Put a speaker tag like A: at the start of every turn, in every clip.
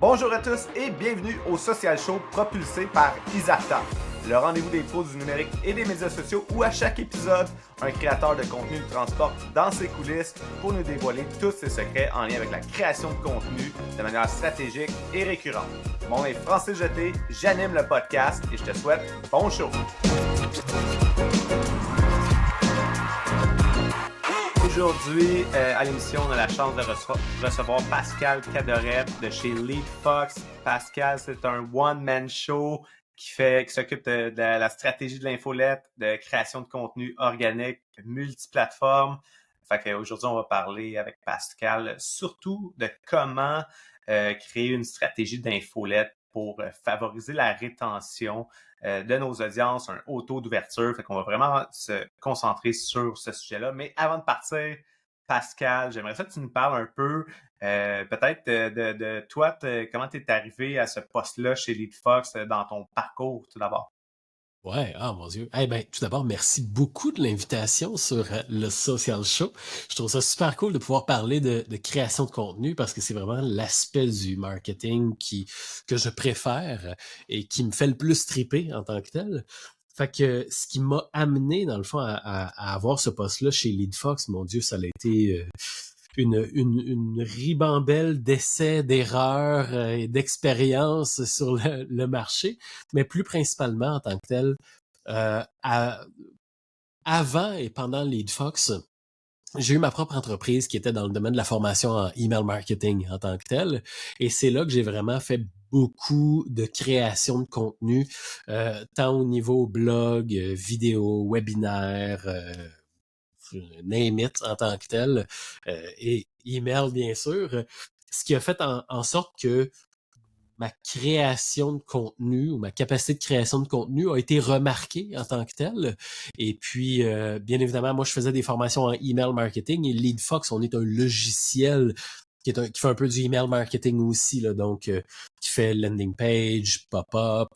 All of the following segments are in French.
A: Bonjour à tous et bienvenue au Social Show propulsé par Isata, le rendez-vous des pros du numérique et des médias sociaux où à chaque épisode, un créateur de contenu nous transporte dans ses coulisses pour nous dévoiler tous ses secrets en lien avec la création de contenu de manière stratégique et récurrente. Mon nom est Francis Jeté, j'anime le podcast et je te souhaite bon show! Aujourd'hui, à l'émission, on a la chance de recevoir Pascal Cadoret de chez LeadFox. Pascal, c'est un one-man show qui s'occupe de la stratégie de l'infolette, de création de contenu organique, multiplateforme. Fait qu'aujourd'hui, on va parler avec Pascal surtout de comment créer une stratégie d'infolette pour favoriser la rétention de nos audiences, un haut taux d'ouverture. Fait qu'on va vraiment se concentrer sur ce sujet-là. Mais avant de partir, Pascal, j'aimerais ça que tu nous parles un peu peut-être de toi, comment tu es arrivé à ce poste-là chez LeadFox dans ton parcours tout d'abord.
B: Ouais, ah mon Dieu. Eh ben, tout d'abord, merci beaucoup de l'invitation sur le Social Show. Je trouve ça super cool de pouvoir parler de création de contenu parce que c'est vraiment l'aspect du marketing que je préfère et qui me fait le plus triper en tant que tel. Fait que ce qui m'a amené, dans le fond, à avoir ce poste-là chez LeadFox, mon Dieu, ça a été une ribambelle d'essais, d'erreurs et d'expériences sur le marché, mais plus principalement en tant que tel, avant et pendant LeadFox, j'ai eu ma propre entreprise qui était dans le domaine de la formation en email marketing en tant que tel. Et c'est là que j'ai vraiment fait beaucoup de création de contenu, tant au niveau blog, vidéo, webinaire, name it en tant que tel, et email bien sûr, ce qui a fait en sorte que ma création de contenu ou ma capacité de création de contenu a été remarquée en tant que telle. Et puis, bien évidemment, moi, je faisais des formations en email marketing et LeadFox, on est un logiciel qui fait un peu du email marketing aussi, là, donc qui fait landing page, pop-up,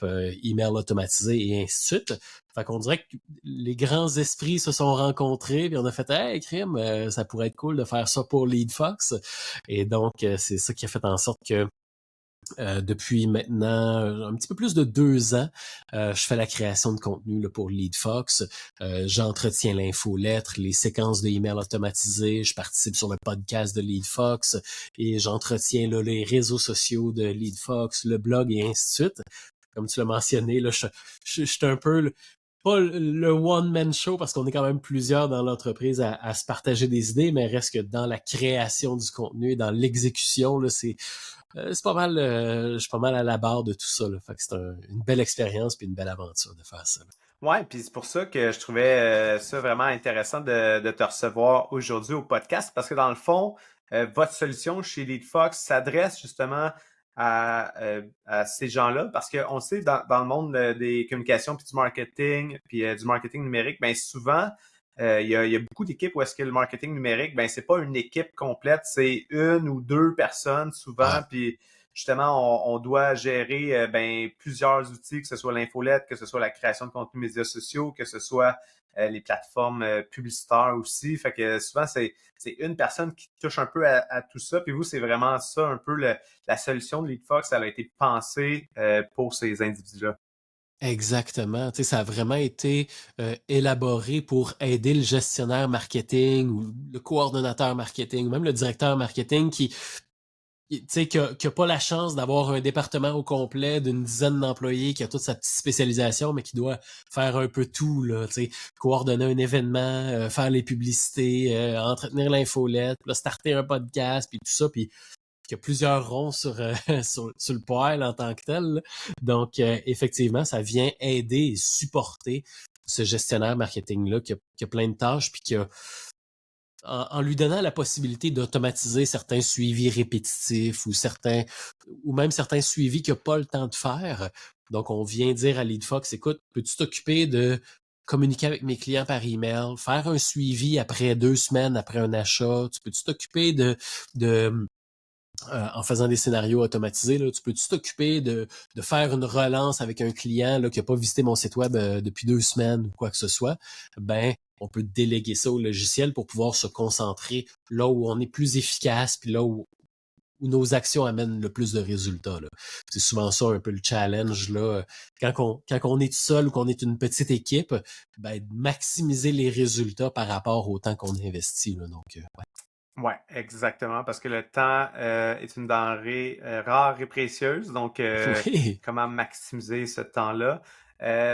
B: email automatisé et ainsi de suite. Fait qu'on dirait que les grands esprits se sont rencontrés puis on a fait « Hey, crime, ça pourrait être cool de faire ça pour LeadFox ». Et donc, c'est ça qui a fait en sorte que depuis maintenant un petit peu plus de 2 ans, je fais la création de contenu là, pour LeadFox. J'entretiens l'infolettre, les séquences de emails automatisées. Je participe sur le podcast de LeadFox et j'entretiens là, les réseaux sociaux de LeadFox, le blog et ainsi de suite. Comme tu l'as mentionné, là, je suis un peu pas le one-man show parce qu'on est quand même plusieurs dans l'entreprise à se partager des idées, mais reste que dans la création du contenu et dans l'exécution, là, c'est pas mal, je suis pas mal à la barre de tout ça, là. Fait que c'est une belle expérience puis une belle aventure de faire ça, là.
A: Ouais, puis c'est pour ça que je trouvais ça vraiment intéressant de te recevoir aujourd'hui au podcast parce que dans le fond, votre solution chez LeadFox s'adresse justement à ces gens-là parce qu'on sait dans le monde des communications puis du marketing numérique, ben souvent il y a beaucoup d'équipes où est-ce que le marketing numérique, ben c'est pas une équipe complète, c'est une ou deux personnes souvent,
B: Ouais.
A: puis justement, on doit gérer ben, plusieurs outils, que ce soit l'infolette, que ce soit la création de contenu médias sociaux, que ce soit les plateformes publicitaires aussi. Fait que souvent, c'est une personne qui touche un peu à tout ça. Puis vous, c'est vraiment ça, un peu la solution de LeadFox, elle a été pensée pour ces individus-là.
B: Exactement. Tu sais, ça a vraiment été élaboré pour aider le gestionnaire marketing ou le coordonnateur marketing, ou même le directeur marketing tu sais, qui a pas la chance d'avoir un département au complet d'une dizaine d'employés, qui a toute sa petite spécialisation, mais qui doit faire un peu tout, là, tu sais, coordonner un événement, faire les publicités, entretenir l'infolette, puis là, starter un podcast, puis tout ça, puis qu'il y a plusieurs ronds sur le poêle en tant que tel, là. Donc, effectivement, ça vient aider et supporter ce gestionnaire marketing-là qui a plein de tâches, puis en lui donnant la possibilité d'automatiser certains suivis répétitifs ou même certains suivis qu'il n'a pas le temps de faire. Donc, on vient dire à LeadFox, écoute, peux-tu t'occuper de communiquer avec mes clients par email, faire un suivi après 2 semaines après un achat, tu peux-tu t'occuper de en faisant des scénarios automatisés, là, tu peux-tu t'occuper de faire une relance avec un client là, qui n'a pas visité mon site web depuis 2 semaines ou quoi que ce soit? Ben, on peut déléguer ça au logiciel pour pouvoir se concentrer là où on est plus efficace, puis là où où nos actions amènent le plus de résultats, là. C'est souvent ça un peu le challenge, là. Quand on est tout seul ou qu'on est une petite équipe, ben, maximiser les résultats par rapport au temps qu'on investit, là. Donc, ouais.
A: Ouais, exactement, parce que le temps est une denrée rare et précieuse, donc
B: Oui,
A: comment maximiser ce temps-là?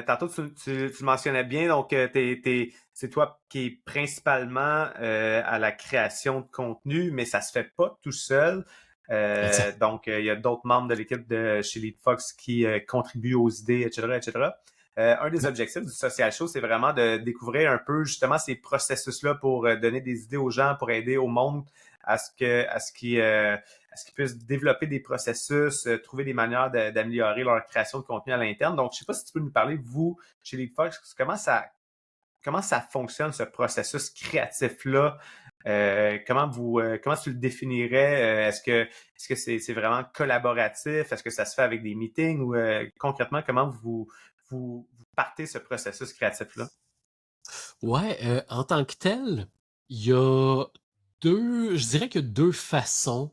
A: Tantôt, tu mentionnais bien, donc c'est toi qui es principalement à la création de contenu, mais ça se fait pas tout seul.
B: exact.
A: Donc, il y a d'autres membres de l'équipe de chez LeadFox qui contribuent aux idées, etc., etc. Un des
B: Ouais.
A: objectifs du Social Show, c'est vraiment de découvrir un peu justement ces processus-là pour donner des idées aux gens, pour aider au monde à ce qu'ils puissent développer des processus, trouver des manières d'améliorer leur création de contenu à l'interne. Donc, je ne sais pas si tu peux nous parler, vous, chez LeadFox, comment ça fonctionne, ce processus créatif-là? Comment tu le définirais? Est-ce que c'est vraiment collaboratif? Est-ce que ça se fait avec des meetings ou concrètement, comment vous partez ce processus créatif-là?
B: Ouais, en tant que tel, il y a je dirais qu'il y a deux façons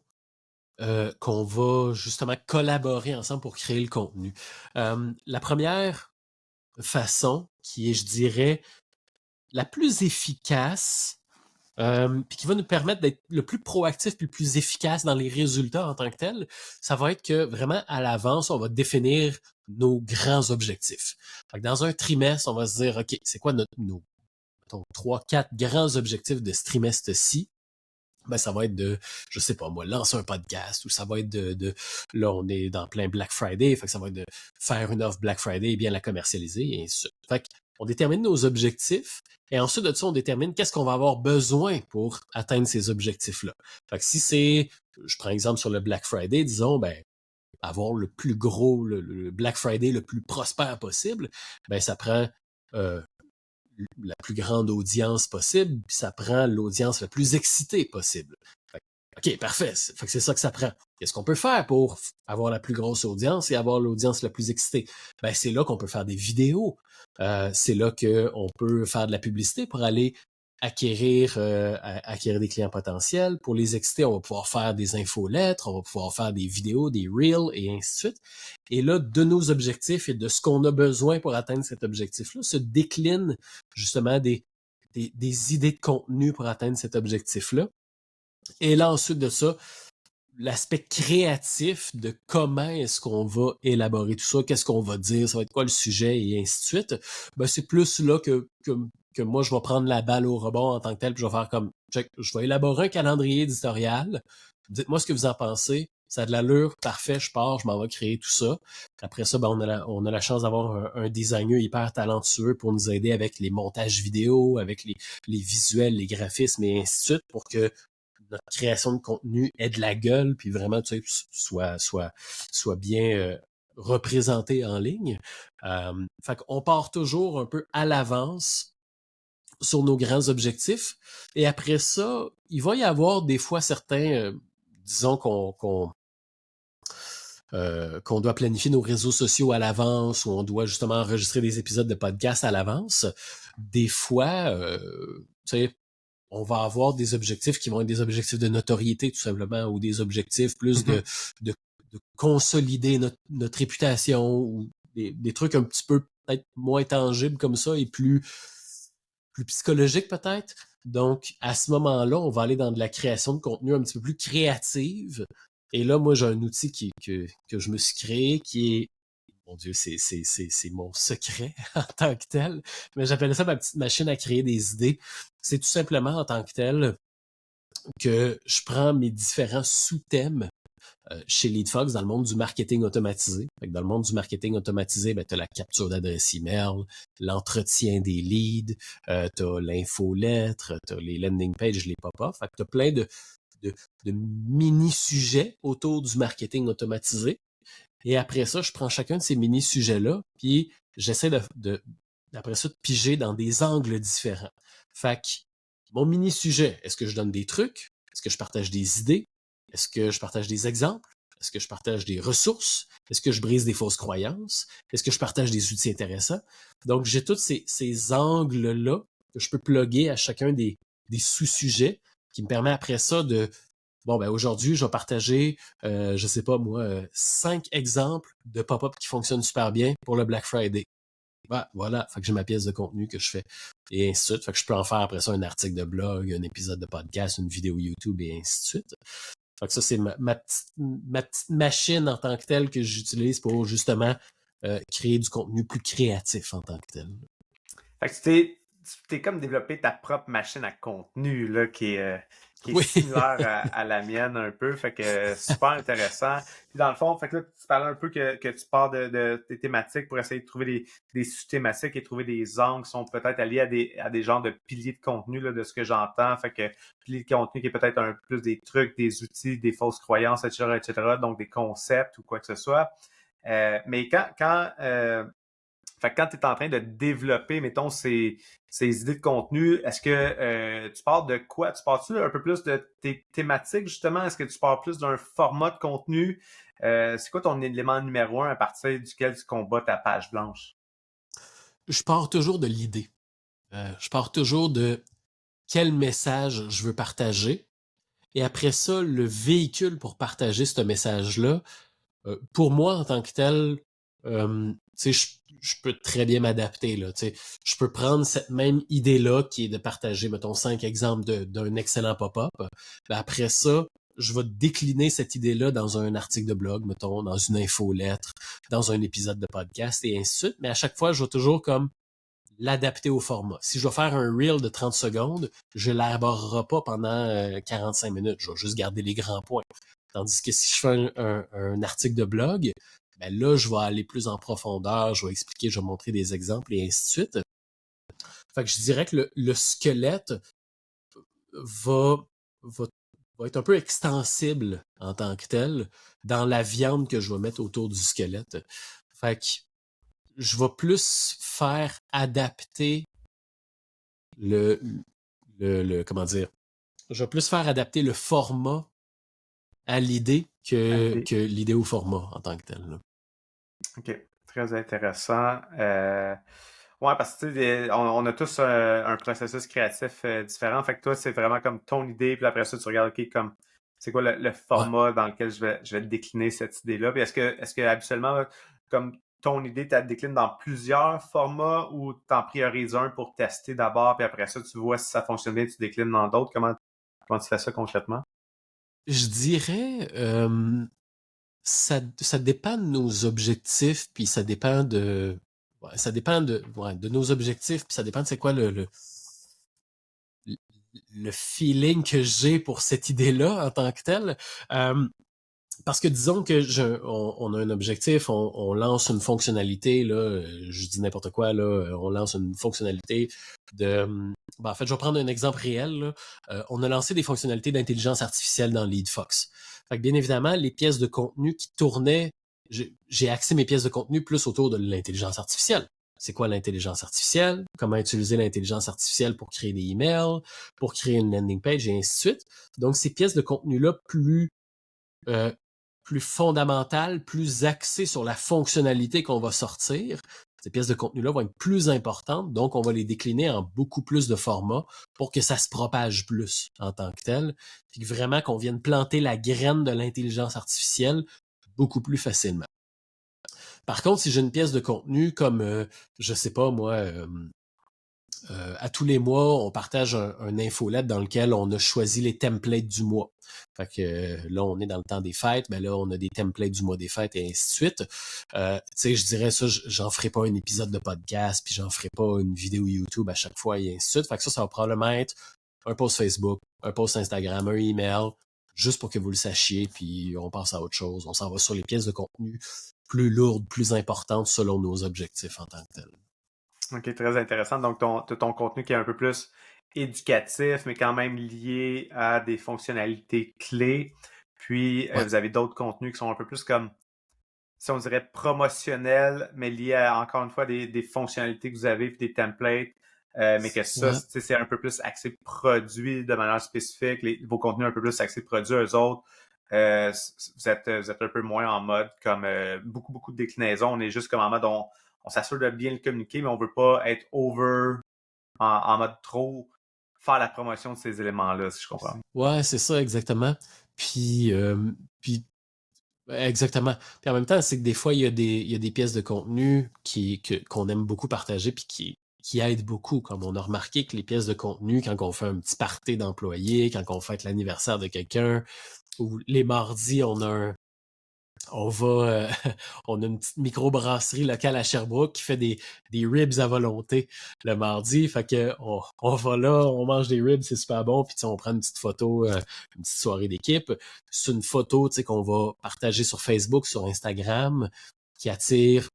B: qu'on va justement collaborer ensemble pour créer le contenu. La première façon, qui est, je dirais, la plus efficace, puis qui va nous permettre d'être le plus proactif puis le plus efficace dans les résultats en tant que tel, ça va être que vraiment à l'avance, on va définir nos grands objectifs. Fait que dans un trimestre, on va se dire, OK, c'est quoi nos mettons, 3-4 grands objectifs de ce trimestre-ci? Ben, ça va être de, je sais pas moi, lancer un podcast, ou ça va être là, on est dans plein Black Friday, fait que ça va être de faire une offre Black Friday et bien la commercialiser, et ainsi de suite. Fait on détermine nos objectifs, et ensuite de ça, on détermine qu'est-ce qu'on va avoir besoin pour atteindre ces objectifs-là. Fait que si c'est, je prends exemple sur le Black Friday, disons, ben, avoir le plus gros, le Black Friday le plus prospère possible, ben, ça prend euh, la plus grande audience possible, puis ça prend l'audience la plus excitée possible. Fait que, OK, parfait. Fait que c'est ça que ça prend. Qu'est-ce qu'on peut faire pour avoir la plus grosse audience et avoir l'audience la plus excitée? Ben, c'est là qu'on peut faire des vidéos. C'est là qu'on peut faire de la publicité pour aller acquérir des clients potentiels. Pour les exciter, on va pouvoir faire des infolettres, on va pouvoir faire des vidéos, des reels et ainsi de suite. Et là, de nos objectifs et de ce qu'on a besoin pour atteindre cet objectif-là, se déclinent justement des idées de contenu pour atteindre cet objectif-là. Et là, ensuite de ça, l'aspect créatif de comment est-ce qu'on va élaborer tout ça, qu'est-ce qu'on va dire, ça va être quoi le sujet et ainsi de suite, ben c'est plus là que moi, je vais prendre la balle au rebond en tant que tel, puis je vais faire comme, check, je vais élaborer un calendrier éditorial, dites-moi ce que vous en pensez, ça a de l'allure, parfait, je pars, je m'en vais créer tout ça. Après ça, ben, on a la chance d'avoir un designer hyper talentueux pour nous aider avec les montages vidéo, avec les visuels, les graphismes et ainsi de suite, pour que notre création de contenu ait de la gueule, puis vraiment, tu sais, soit bien représenté en ligne. Fait qu'on part toujours un peu à l'avance sur nos grands objectifs. Et après ça, il va y avoir des fois certains, disons qu'on doit planifier nos réseaux sociaux à l'avance, ou on doit justement enregistrer des épisodes de podcast à l'avance. Des fois, tu sais, on va avoir des objectifs qui vont être des objectifs de notoriété, tout simplement, ou des objectifs plus
A: Mhm.
B: de, de consolider notre réputation, ou des trucs un petit peu peut-être moins tangibles comme ça, et plus psychologiques peut-être. Donc, à ce moment-là, on va aller dans de la création de contenu un petit peu plus créative. Et là, moi, j'ai un outil que je me suis créé qui est, mon Dieu, c'est mon secret en tant que tel. Mais j'appelle ça ma petite machine à créer des idées. C'est tout simplement en tant que tel que je prends mes différents sous-thèmes chez LeadFox dans le monde du marketing automatisé. Fait que dans le monde du marketing automatisé, ben, tu as la capture d'adresse email, l'entretien des leads, tu as l'infolettre, tu as les landing pages, les pop-up. Fait que tu as plein de, de mini-sujets autour du marketing automatisé. Et après ça, je prends chacun de ces mini-sujets-là, puis j'essaie d'après ça, de piger dans des angles différents. Fait que mon mini-sujet, est-ce que je donne des trucs? Est-ce que je partage des idées? Est-ce que je partage des exemples? Est-ce que je partage des ressources? Est-ce que je brise des fausses croyances? Est-ce que je partage des outils intéressants? Donc, j'ai tous ces angles-là que je peux plugger à chacun des sous-sujets qui me permet après ça de bon, ben aujourd'hui, je vais partager, je sais pas moi, 5 exemples de pop-up qui fonctionnent super bien pour le Black Friday. Ah, voilà, fait que j'ai ma pièce de contenu que je fais. Et ainsi de suite. Fait que je peux en faire après ça un article de blog, un épisode de podcast, une vidéo YouTube et ainsi de suite. Fait que ça, c'est ma petite machine en tant que telle que j'utilise pour justement créer du contenu plus créatif en tant que tel.
A: Fait que tu t'es comme développé ta propre machine à contenu, là, qui est
B: Oui.
A: similaire à la mienne un peu. Fait que super intéressant. Puis dans le fond, fait que là, tu parlais un peu que tu pars de tes thématiques pour essayer de trouver des sous-thématiques et trouver des angles qui sont peut-être alliés à des genres de piliers de contenu, là, de ce que j'entends. Fait que pilier de contenu qui est peut-être un peu plus des trucs, des outils, des fausses croyances, etc., etc., donc des concepts ou quoi que ce soit. Mais fait que quand tu es en train de développer, mettons, ces idées de contenu, est-ce que tu pars de quoi? Tu pars-tu un peu plus de tes thématiques, justement? Est-ce que tu pars plus d'un format de contenu? C'est quoi ton élément numéro un à partir duquel tu combats ta page blanche?
B: Je pars toujours de l'idée. Je pars toujours de quel message je veux partager. Et après ça, le véhicule pour partager ce message-là, pour moi, en tant que tel, tu sais, je peux très bien m'adapter, là, tu sais. Je peux prendre cette même idée-là, qui est de partager, mettons, 5 exemples d'un excellent pop-up. Ben après ça, je vais décliner cette idée-là dans un article de blog, mettons, dans une infolettre, dans un épisode de podcast, et ainsi de suite. Mais à chaque fois, je vais toujours comme l'adapter au format. Si je dois faire un reel de 30 secondes, je l'élaborerai pas pendant 45 minutes. Je vais juste garder les grands points. Tandis que si je fais un article de blog, ben là, je vais aller plus en profondeur, je vais expliquer, je vais montrer des exemples et ainsi de suite. Fait que je dirais que le squelette va, va, va être un peu extensible en tant que tel dans la viande que je vais mettre autour du squelette. Fait que je vais plus faire adapter le, comment dire, je vais plus faire adapter le format à l'idée que l'idée au format en tant que tel. Là.
A: OK. Très intéressant. Ouais, parce que tu sais, on a tous un processus créatif différent. Fait que toi, c'est vraiment comme ton idée, puis après ça, tu regardes, OK, comme c'est quoi le
B: Ouais.
A: format dans lequel je vais décliner cette idée-là. Puis est-ce que habituellement, comme ton idée, tu la déclines dans plusieurs formats ou tu en priorises un pour tester d'abord, puis après ça, tu vois si ça fonctionne bien, tu déclines dans d'autres. Comment tu fais ça concrètement?
B: Je dirais, ça dépend de nos objectifs, puis ça dépend de, ouais, ça dépend de nos objectifs, puis ça dépend de c'est quoi le feeling que j'ai pour cette idée-là en tant que telle. Parce que disons que on a un objectif, on lance une fonctionnalité, là, je dis n'importe quoi, là, on lance une fonctionnalité de... Ben, en fait, je vais prendre un exemple réel. Là. On a lancé des fonctionnalités d'intelligence artificielle dans LeadFox. Fait que bien évidemment, les pièces de contenu qui tournaient, j'ai axé mes pièces de contenu plus autour de l'intelligence artificielle. C'est quoi l'intelligence artificielle? Comment utiliser l'intelligence artificielle pour créer des emails, pour créer une landing page et ainsi de suite. Donc, ces pièces de contenu-là euh, plus fondamentales, plus axées sur la fonctionnalité qu'on va sortir, ces pièces de contenu-là vont être plus importantes, donc on va les décliner en beaucoup plus de formats pour que ça se propage plus en tant que tel, puis vraiment qu'on vienne planter la graine de l'intelligence artificielle beaucoup plus facilement. Par contre, si j'ai une pièce de contenu comme, je sais pas moi, à tous les mois, on partage un infolette dans lequel on a choisi les templates du mois. Fait que là, on est dans le temps des fêtes, mais là, on a des templates du mois des fêtes et ainsi de suite. Tu sais, je dirais ça, j'en ferai pas un épisode de podcast, puis j'en ferai pas une vidéo YouTube à chaque fois et ainsi de suite. Fait que ça va probablement être un post Facebook, un post Instagram, un email, juste pour que vous le sachiez, puis on passe à autre chose. On s'en va sur les pièces de contenu plus lourdes, plus importantes selon nos objectifs en tant que tels.
A: OK, très intéressant. Donc, ton contenu qui est un peu plus éducatif, mais quand même lié à des fonctionnalités clés. Puis,
B: Ouais,
A: vous avez d'autres contenus qui sont un peu plus comme, si on dirait, promotionnels, mais liés à, encore une fois, des fonctionnalités que vous avez, puis des templates. Mais que ça,
B: ouais.
A: c'est un peu plus axé produit de manière spécifique. Vos contenus un peu plus axés produits, eux autres. Vous êtes un peu moins en mode comme beaucoup de déclinaisons. On est juste comme en mode on s'assure de bien le communiquer, mais on veut pas être over en mode trop faire la promotion de ces éléments-là, si je comprends.
B: Ouais, c'est ça exactement. Puis, puis exactement. Puis en même temps, c'est que des fois, il y a des pièces de contenu qu'on aime beaucoup partager puis qui aident beaucoup. Comme on a remarqué que les pièces de contenu, quand on fait un petit party d'employés, quand on fête l'anniversaire de quelqu'un, ou les mardis, on va, on a une petite microbrasserie locale à Sherbrooke qui fait des ribs à volonté le mardi. Fait que on va là, on mange des ribs, c'est super bon. Puis on prend une petite photo, une petite soirée d'équipe. C'est une photo qu'on va partager sur Facebook, sur Instagram, qui attire,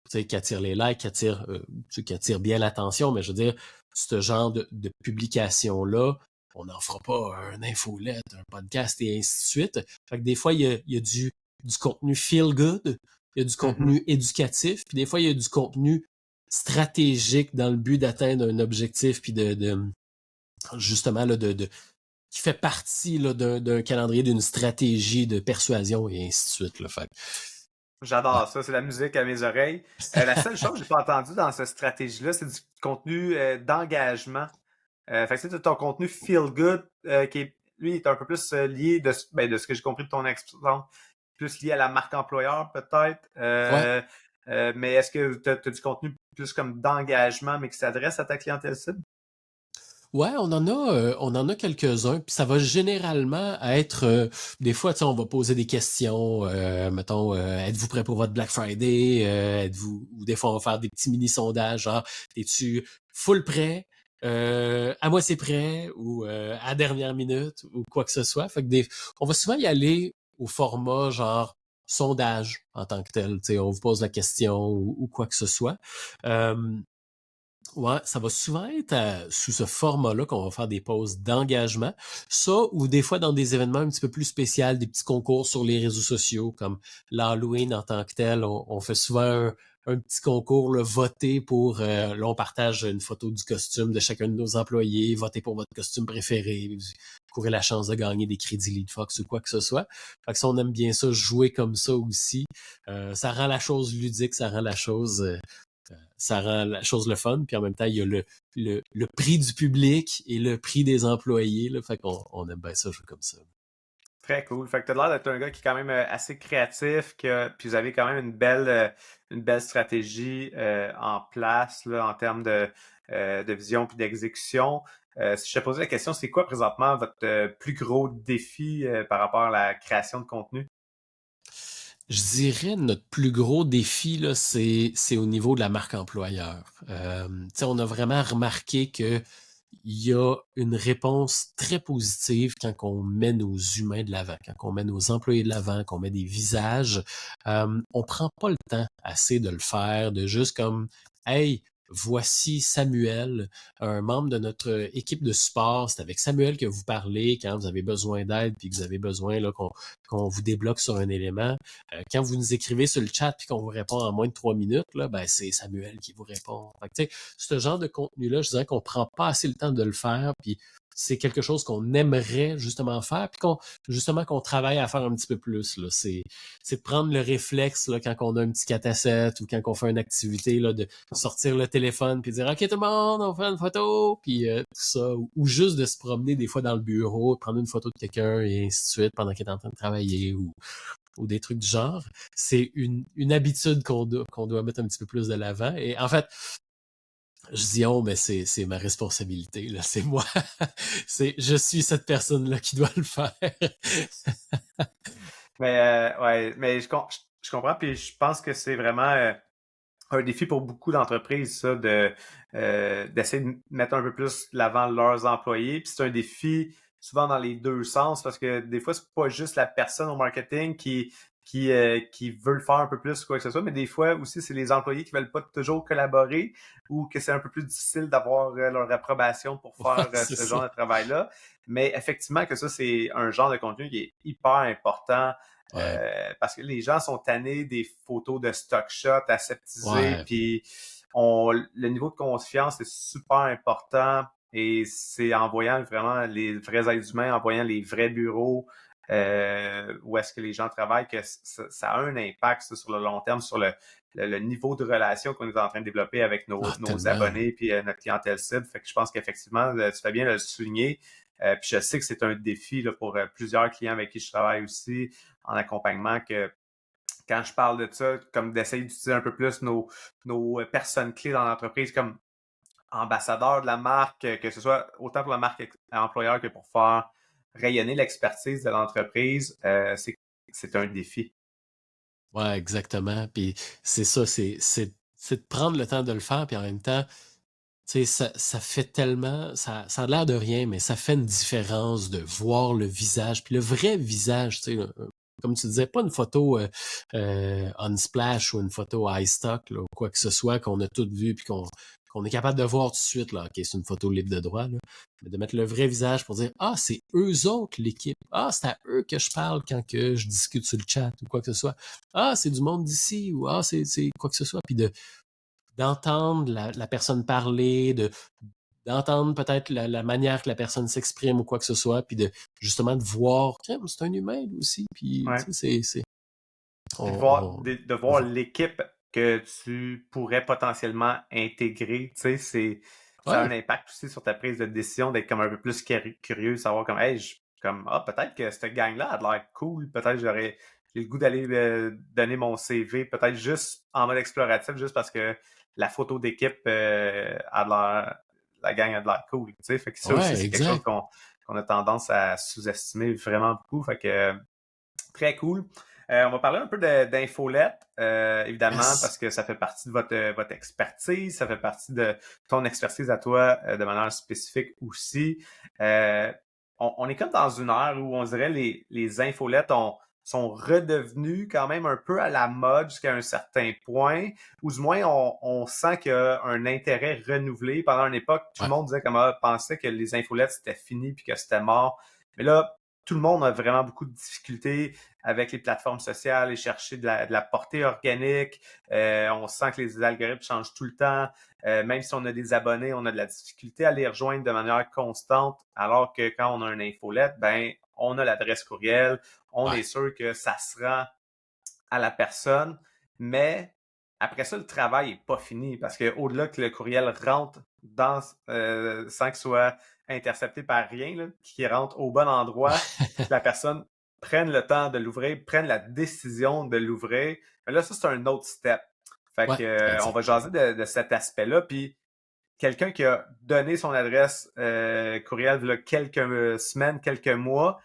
B: qui attire les likes, qui attire bien l'attention. Mais je veux dire, ce genre de publication-là, on n'en fera pas un infolette, un podcast et ainsi de suite. Fait que des fois, il y a du contenu feel good, il y a du contenu éducatif, puis des fois, il y a du contenu stratégique dans le but d'atteindre un objectif, puis justement, là, qui fait partie là, d'un calendrier, d'une stratégie de persuasion et ainsi de suite. Là. Fait
A: J'adore ça, c'est la musique à mes oreilles. La seule chose que j'ai pas entendue dans cette stratégie-là, c'est du contenu d'engagement. Fait que c'est ton contenu feel good qui est, lui, est un peu plus lié de ce que j'ai compris de ton exemple, plus lié à la marque employeur peut-être.
B: ouais.
A: Mais est-ce que tu as du contenu plus comme d'engagement, mais qui s'adresse à ta clientèle cible?
B: Ouais, on en a quelques-uns, puis ça va généralement être des fois, tu sais, on va poser des questions, mettons, êtes-vous prêt pour votre Black Friday, ou des fois on va faire des petits mini sondages, genre, es-tu full prêt, à moitié prêt, ou à dernière minute, ou quoi que ce soit. Fait que on va souvent y aller au format genre sondage en tant que tel, tu sais, on vous pose la question ou quoi que ce soit. Euh, Ouais, ça va souvent être sous ce format-là qu'on va faire des pauses d'engagement. Ça, ou des fois dans des événements un petit peu plus spéciaux, des petits concours sur les réseaux sociaux, comme l'Halloween en tant que tel. On fait souvent un petit concours, là, voter pour, là, on partage une photo du costume de chacun de nos employés, voter pour votre costume préféré, vous courez la chance de gagner des crédits LeadFox ou quoi que ce soit. Fait que ça, on aime bien ça, jouer comme ça aussi. Ça rend la chose ludique, ça rend la chose le fun, puis en même temps, il y a le prix du public et le prix des employés, là, fait qu'on aime bien ça jouer comme ça.
A: Très cool. Fait que t'as l'air d'être un gars qui est quand même assez créatif, puis vous avez quand même une belle stratégie en place là, en termes de vision puis d'exécution. Si je te posais la question, c'est quoi présentement votre plus gros défi par rapport à la création de contenu?
B: Je dirais notre plus gros défi, là, c'est au niveau de la marque employeur. On a vraiment remarqué que il y a une réponse très positive quand on met nos humains de l'avant, quand on met nos employés de l'avant, qu'on met des visages. On prend pas le temps assez de le faire, de juste comme, hey, voici Samuel, un membre de notre équipe de support. C'est avec Samuel que vous parlez quand vous avez besoin d'aide puis que vous avez besoin là, qu'on vous débloque sur un élément. Quand vous nous écrivez sur le chat puis qu'on vous répond en moins de 3 minutes, là, ben, c'est Samuel qui vous répond. Fait que, ce genre de contenu-là, je dirais qu'on prend pas assez le temps de le faire, puis c'est quelque chose qu'on aimerait justement faire, puis qu'on travaille à faire un petit peu plus. Là. C'est de prendre le réflexe là, quand on a un petit 4 à 7 ou quand on fait une activité, là, de sortir le téléphone puis dire OK tout le monde, on fait une photo, puis tout ça, ou juste de se promener des fois dans le bureau, de prendre une photo de quelqu'un et ainsi de suite pendant qu'il est en train de travailler ou des trucs du genre. C'est une habitude qu'on doit mettre un petit peu plus de l'avant. Et en fait, je dis oh, mais c'est ma responsabilité, là. C'est moi. Je suis cette personne-là qui doit le faire.
A: Mais ouais, mais je comprends, puis je pense que c'est vraiment un défi pour beaucoup d'entreprises, ça, d'essayer de mettre un peu plus l'avant leurs employés. Puis c'est un défi souvent dans les deux sens, parce que des fois, c'est pas juste la personne au marketing qui veut le faire un peu plus ou quoi que ce soit, mais des fois aussi, c'est les employés qui veulent pas toujours collaborer ou que c'est un peu plus difficile d'avoir leur approbation pour
B: Ouais,
A: faire
B: c'est
A: ce
B: ça.
A: genre de travail-là. Mais effectivement que ça, c'est un genre de contenu qui est hyper important
B: Ouais,
A: parce que les gens sont tannés des photos de stock shot aseptisées,
B: ouais,
A: puis le niveau de confiance est super important et c'est en voyant vraiment les vrais êtres humains, en voyant les vrais bureaux où est-ce que les gens travaillent, que ça a un impact ça, sur le long terme, sur le niveau de relation qu'on est en train de développer avec
B: ah,
A: nos
B: tellement.
A: abonnés puis notre clientèle cible. Fait que je pense qu'effectivement, tu fais bien de le souligner. Puis je sais que c'est un défi là, pour plusieurs clients avec qui je travaille aussi en accompagnement que quand je parle de ça, comme d'essayer d'utiliser un peu plus nos personnes clés dans l'entreprise comme ambassadeurs de la marque, que ce soit autant pour la marque employeur que pour faire rayonner l'expertise de l'entreprise, c'est un défi.
B: Ouais, exactement. Puis c'est ça, c'est de prendre le temps de le faire, puis en même temps, tu sais, ça fait tellement, ça a l'air de rien, mais ça fait une différence de voir le visage, puis le vrai visage, tu sais, comme tu disais, pas une photo Unsplash ou une photo iStock, là, ou quoi que ce soit qu'on a toutes vu, puis qu'on est capable de voir tout de suite, là, OK, c'est une photo libre de droit, là, mais de mettre le vrai visage pour dire, ah, c'est eux autres, l'équipe. Ah, c'est à eux que je parle quand que je discute sur le chat ou quoi que ce soit. Ah, c'est du monde d'ici, ou ah, c'est quoi que ce soit, puis d'entendre la personne parler, d'entendre peut-être la manière que la personne s'exprime ou quoi que ce soit, puis justement de voir, crème, c'est un humain lui aussi, puis
A: Ouais.
B: tu sais,
A: Puis
B: on,
A: de voir l'équipe que tu pourrais potentiellement intégrer, tu sais, ça a un
B: ouais,
A: impact aussi sur ta prise de décision d'être comme un peu plus curieux, savoir comme, hey, comme, ah, peut-être que cette gang-là a l'air cool, peut-être j'ai le goût d'aller donner mon CV, peut-être juste en mode exploratif, juste parce que la photo d'équipe la gang a de l'air cool, tu sais, fait que ça aussi,
B: ouais,
A: c'est quelque chose
B: exact.
A: qu'on a tendance à sous-estimer vraiment beaucoup, fait que très cool. On va parler un peu d'infolette, évidemment,
B: Yes.
A: parce que ça fait partie de votre expertise, ça fait partie de ton expertise à toi de manière spécifique aussi. Euh, on est comme dans une ère où on dirait les infolettes sont redevenues quand même un peu à la mode jusqu'à un certain point, ou du moins on sent qu'il y a un intérêt renouvelé. Pendant une époque, tout le
B: Ouais,
A: monde disait comme pensait que les infolettes c'était fini puis que c'était mort. Mais là, tout le monde a vraiment beaucoup de difficultés avec les plateformes sociales et chercher de la portée organique. On sent que les algorithmes changent tout le temps. Même si on a des abonnés, on a de la difficulté à les rejoindre de manière constante, alors que quand on a une infolette, ben, on a l'adresse courriel, on
B: ouais.
A: est sûr que ça se rend à la personne, mais après ça, le travail n'est pas fini parce qu'au-delà que le courriel rentre sans qu'il soit intercepté par rien, là, qu'il rentre au bon endroit, que la personne prenne le temps de l'ouvrir, prenne la décision de l'ouvrir. Mais là, ça, c'est un autre step. Fait
B: Ouais,
A: que, on va
B: exact.
A: jaser de cet aspect-là. Puis, quelqu'un qui a donné son adresse courriel il y a quelques semaines, quelques mois,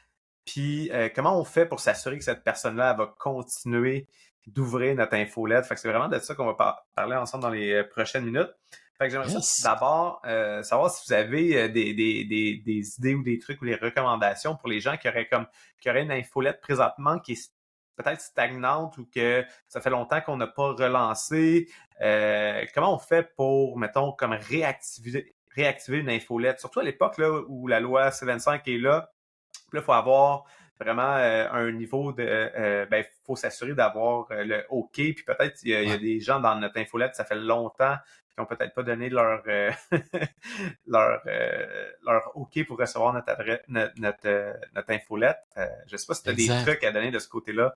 A: puis comment on fait pour s'assurer que cette personne-là va continuer d'ouvrir notre infolette? Fait que c'est vraiment de ça qu'on va parler ensemble dans les prochaines minutes. Fait que j'aimerais ça
B: Yes.
A: d'abord savoir si vous avez des idées ou des trucs ou des recommandations pour les gens qui auraient une infolette présentement qui est peut-être stagnante ou que ça fait longtemps qu'on n'a pas relancé. Comment on fait pour, mettons, comme réactiver une infolette? Surtout à l'époque là, où la loi C25 est là. Puis là, il faut avoir vraiment un niveau de... ben, il faut s'assurer d'avoir le OK. Puis peut-être il y a
B: Ouais.
A: des gens dans notre infolette, ça fait longtemps, qui n'ont peut-être pas donné leur OK pour recevoir notre adresse, notre infolette. Je ne sais pas si tu as des
B: Exact.
A: trucs à donner de ce côté-là.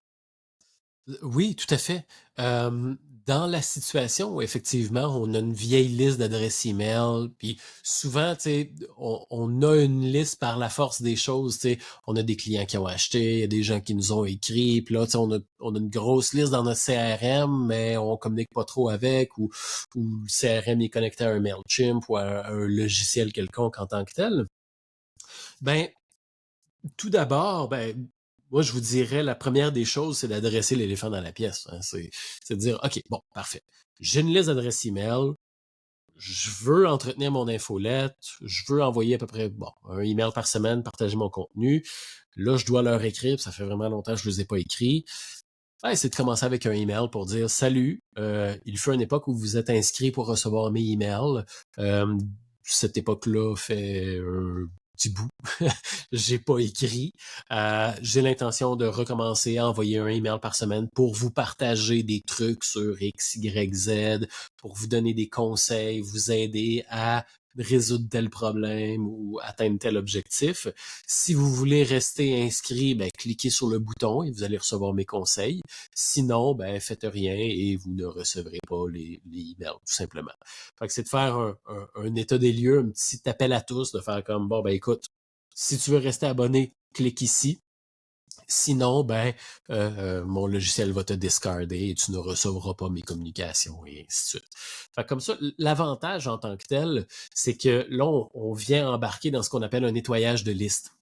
B: Oui, tout à fait. Dans la situation où effectivement on a une vieille liste d'adresses email, puis souvent, tu sais, on a une liste par la force des choses, tu sais, on a des clients qui ont acheté, il y a des gens qui nous ont écrit, puis là, tu sais, on a une grosse liste dans notre CRM, mais on communique pas trop avec, ou le CRM est connecté à un Mailchimp ou à un logiciel quelconque en tant que tel. Ben, tout d'abord, ben, moi, je vous dirais, la première des choses, c'est d'adresser l'éléphant dans la pièce, hein. C'est de dire, OK, bon, parfait. J'ai une liste d'adresses email. Je veux entretenir mon infolette. Je veux envoyer à peu près, bon, un email par semaine, partager mon contenu. Là, je dois leur écrire, puis ça fait vraiment longtemps que je ne les ai pas écrits. Ouais, c'est de commencer avec un email pour dire salut, il fut une époque où vous êtes inscrit pour recevoir mes emails. Euh, Cette époque-là fait un petit bout. J'ai pas écrit. J'ai l'intention de recommencer à envoyer un email par semaine pour vous partager des trucs sur X, Y, Z, pour vous donner des conseils, vous aider à résoudre tel problème ou atteindre tel objectif. Si vous voulez rester inscrit, ben, cliquez sur le bouton et vous allez recevoir mes conseils. Sinon, ben, faites rien et vous ne recevrez pas les emails, tout simplement. Fait que c'est de faire un état des lieux, un petit appel à tous, de faire comme, bon, ben, écoute, Si tu veux rester abonné, clique ici. Sinon, mon logiciel va te discarder et tu ne recevras pas mes communications et ainsi de suite. Fait comme ça, l'avantage en tant que tel, c'est que là, on vient embarquer dans ce qu'on appelle un nettoyage de liste.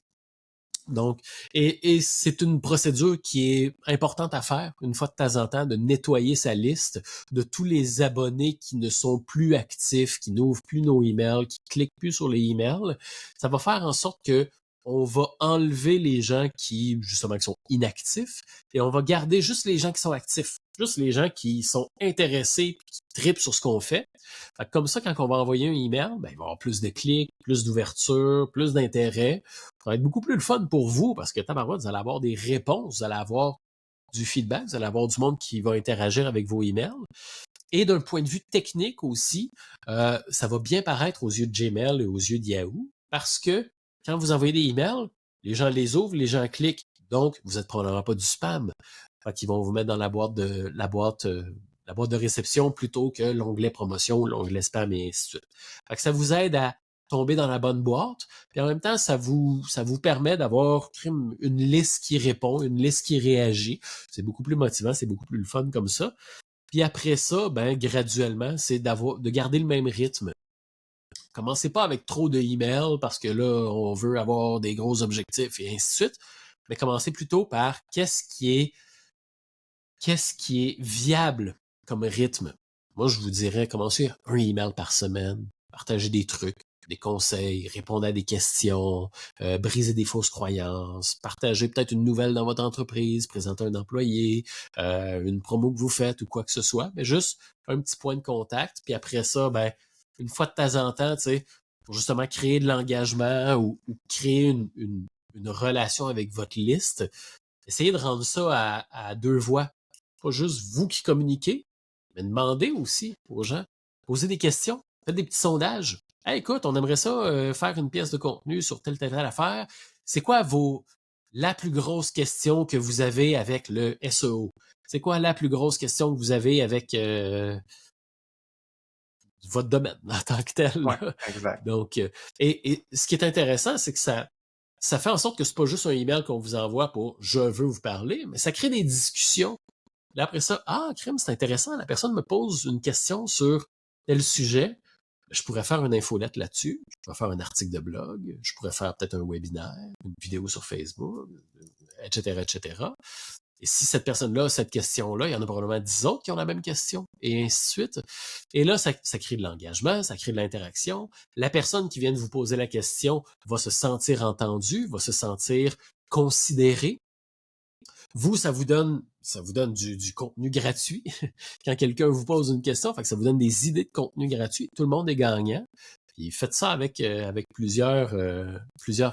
B: Donc, et c'est une procédure qui est importante à faire une fois de temps en temps, de nettoyer sa liste de tous les abonnés qui ne sont plus actifs, qui n'ouvrent plus nos emails, qui cliquent plus sur les emails. Ça va faire en sorte que on va enlever les gens qui, justement, qui sont inactifs et on va garder juste les gens qui sont actifs, juste les gens qui sont intéressés, qui trippent sur ce qu'on fait. Fait que comme ça, quand on va envoyer un email, il va y avoir plus de clics, plus d'ouverture, plus d'intérêt. Ça va être beaucoup plus le fun pour vous parce que tabarouette, vous allez avoir des réponses, vous allez avoir du feedback, vous allez avoir du monde qui va interagir avec vos emails. Et d'un point de vue technique aussi, ça va bien paraître aux yeux de Gmail et aux yeux de Yahoo parce que quand vous envoyez des emails, les gens les ouvrent, les gens cliquent, donc vous n'êtes probablement pas du spam. Fait qu'ils vont vous mettre dans la boîte de réception plutôt que l'onglet promotion, l'onglet spam et ainsi de suite. Fait que ça vous aide à tomber dans la bonne boîte, puis en même temps, ça vous permet d'avoir une liste qui répond, une liste qui réagit. C'est beaucoup plus motivant, c'est beaucoup plus le fun comme ça. Puis après ça, graduellement, c'est de garder le même rythme. Commencez pas avec trop de emails parce que là, on veut avoir des gros objectifs et ainsi de suite, mais commencez plutôt par qu'est-ce qui est viable comme rythme. Moi, je vous dirais, commencez un email par semaine, partagez des trucs, des conseils, répondre à des questions, briser des fausses croyances, partagez peut-être une nouvelle dans votre entreprise, présenter un employé, une promo que vous faites ou quoi que ce soit, mais juste un petit point de contact, puis après ça, une fois de temps en temps, tu sais, pour justement créer de l'engagement ou créer une relation avec votre liste, essayez de rendre ça à deux voix. Pas juste vous qui communiquez, mais demandez aussi aux gens. Posez des questions, faites des petits sondages. Hey, écoute, on aimerait ça faire une pièce de contenu sur telle affaire. C'est quoi la plus grosse question que vous avez avec le SEO? C'est quoi la plus grosse question que vous avez avec votre domaine en tant que tel?
A: Ouais, exact.
B: Donc, et ce qui est intéressant, c'est que ça fait en sorte que c'est pas juste un email qu'on vous envoie pour je veux vous parler, mais ça crée des discussions. Là, après ça, crime, c'est intéressant. La personne me pose une question sur tel sujet. Je pourrais faire une infolette là-dessus. Je pourrais faire un article de blog. Je pourrais faire peut-être un webinaire, une vidéo sur Facebook, etc., etc. Et si cette personne-là a cette question-là, il y en a probablement 10 autres qui ont la même question, et ainsi de suite. Et là, ça crée de l'engagement, ça crée de l'interaction. La personne qui vient de vous poser la question va se sentir entendue, va se sentir considérée. Vous, ça vous donne du contenu gratuit. Quand quelqu'un vous pose une question, fait que ça vous donne des idées de contenu gratuit. Tout le monde est gagnant. Puis faites ça avec plusieurs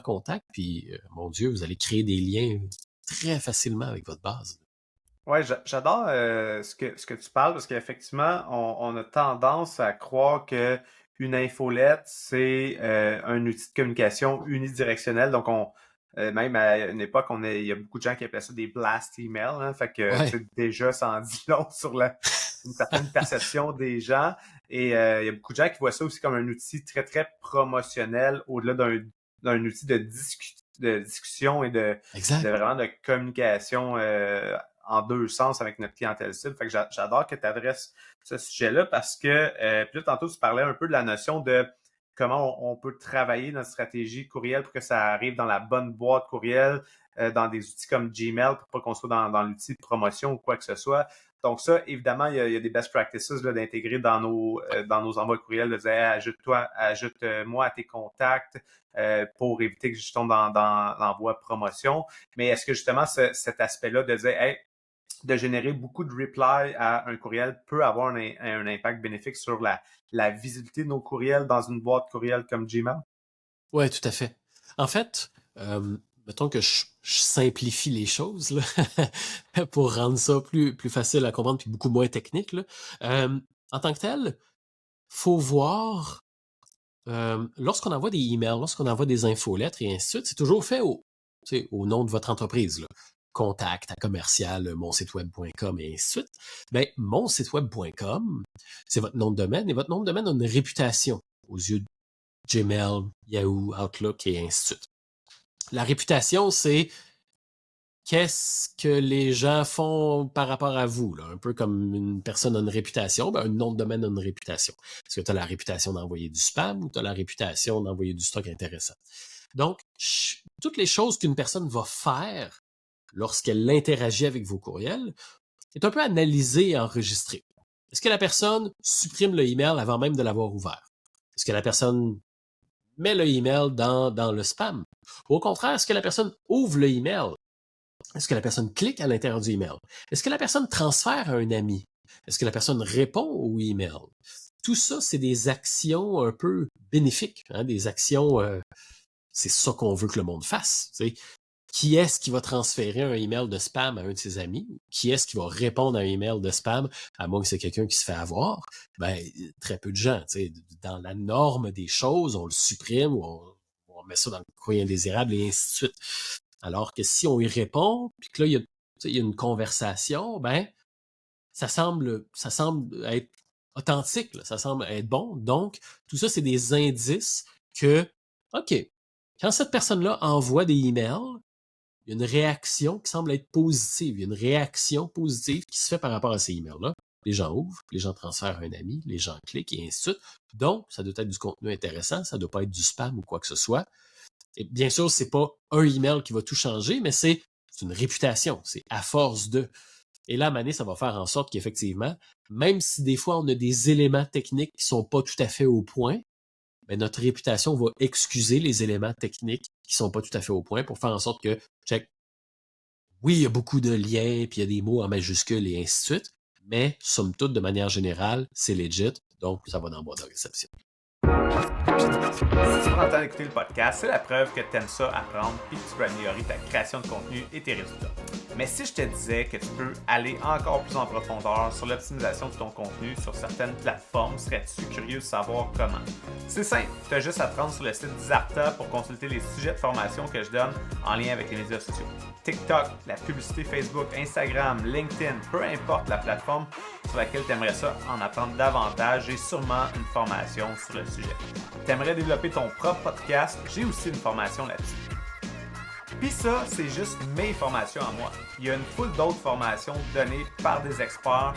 B: contacts. Puis, mon Dieu, vous allez créer des liens très facilement avec votre base.
A: Ouais, j'adore ce que tu parles parce qu'effectivement, on a tendance à croire que une infolette, c'est un outil de communication unidirectionnel. Donc, même à une époque, il y a beaucoup de gens qui appelaient ça des blast emails. Hein, fait que
B: Ouais.
A: tu sais, déjà, ça en dit long sur une certaine perception des gens. Et il y a beaucoup de gens qui voient ça aussi comme un outil très, très promotionnel au-delà d'un outil de discussion et de vraiment de communication en deux sens avec notre clientèle cible. Fait que j'adore que tu adresses ce sujet-là parce que puis là, tantôt, tu parlais un peu de la notion de comment on peut travailler notre stratégie courriel pour que ça arrive dans la bonne boîte courriel, dans des outils comme Gmail pour pas qu'on soit dans l'outil de promotion ou quoi que ce soit. Donc ça, évidemment, il y a des best practices là, d'intégrer dans nos envois courriels, de dire hey, ajoute-moi à tes contacts pour éviter que je tombe dans l'envoi promotion. Mais est-ce que justement cet aspect-là de dire hey, de générer beaucoup de replies à un courriel peut avoir un impact bénéfique sur la visibilité de nos courriels dans une boîte courriel comme Gmail?
B: Oui, tout à fait. En fait, mettons que je simplifie les choses là, pour rendre ça plus facile à comprendre puis beaucoup moins technique. Là. En tant que tel, faut voir, lorsqu'on envoie des emails, lorsqu'on envoie des infolettres et ainsi de suite, c'est toujours fait au nom de votre entreprise. Là. Contact à commercial, monsiteweb.com et ainsi de suite. Monsiteweb.com, c'est votre nom de domaine et votre nom de domaine a une réputation aux yeux de Gmail, Yahoo, Outlook et ainsi de suite. La réputation, c'est qu'est-ce que les gens font par rapport à vous, là? Un peu comme une personne a une réputation, ben, un nom de domaine a une réputation. Est-ce que tu as la réputation d'envoyer du spam ou tu as la réputation d'envoyer du stock intéressant? Donc, toutes les choses qu'une personne va faire lorsqu'elle interagit avec vos courriels est un peu analysé et enregistré. Est-ce que la personne supprime le email avant même de l'avoir ouvert? Est-ce que la personne met le email dans le spam? Ou au contraire, est-ce que la personne ouvre le email? Est-ce que la personne clique à l'intérieur du email? Est-ce que la personne transfère à un ami? Est-ce que la personne répond au email? Tout ça, c'est des actions un peu bénéfiques, hein, des actions, c'est ça qu'on veut que le monde fasse. T'sais. Qui est-ce qui va transférer un email de spam à un de ses amis? Qui est-ce qui va répondre à un email de spam, à moins que c'est quelqu'un qui se fait avoir? Ben, très peu de gens. T'sais. Dans la norme des choses, on le supprime ou on met ça dans le courrier indésirable et ainsi de suite. Alors que si on y répond, puis que là, il y a une conversation, ben, ça semble être authentique, là, ça semble être bon. Donc, tout ça, c'est des indices que, OK, quand cette personne-là envoie des emails, il y a une réaction qui semble être positive. Il y a une réaction positive qui se fait par rapport à ces emails-là. Les gens ouvrent, les gens transfèrent à un ami, les gens cliquent et ainsi de suite. Donc, ça doit être du contenu intéressant, ça ne doit pas être du spam ou quoi que ce soit. Et bien sûr, c'est pas un email qui va tout changer, mais c'est une réputation. C'est à force de. Et là, à Mané, ça va faire en sorte qu'effectivement, même si des fois on a des éléments techniques qui sont pas tout à fait au point, ben notre réputation va excuser les éléments techniques qui sont pas tout à fait au point pour faire en sorte que, check, oui, il y a beaucoup de liens, puis il y a des mots en majuscules et ainsi de suite, mais somme toute, de manière générale, c'est legit, donc ça va dans le boîte de réception.
A: Si tu prends le temps d'écouter le podcast, c'est la preuve que tu aimes ça apprendre et que tu peux améliorer ta création de contenu et tes résultats. Mais si je te disais que tu peux aller encore plus en profondeur sur l'optimisation de ton contenu sur certaines plateformes, serais-tu curieux de savoir comment? C'est simple, tu as juste à te rendre sur le site d'Izarta pour consulter les sujets de formation que je donne en lien avec les médias sociaux. TikTok, la publicité Facebook, Instagram, LinkedIn, peu importe la plateforme sur laquelle tu aimerais ça en apprendre davantage, j'ai sûrement une formation sur le sujet. Tu aimerais développer ton propre podcast, j'ai aussi une formation là-dessus. Puis ça, c'est juste mes formations à moi. Il y a une foule d'autres formations données par des experts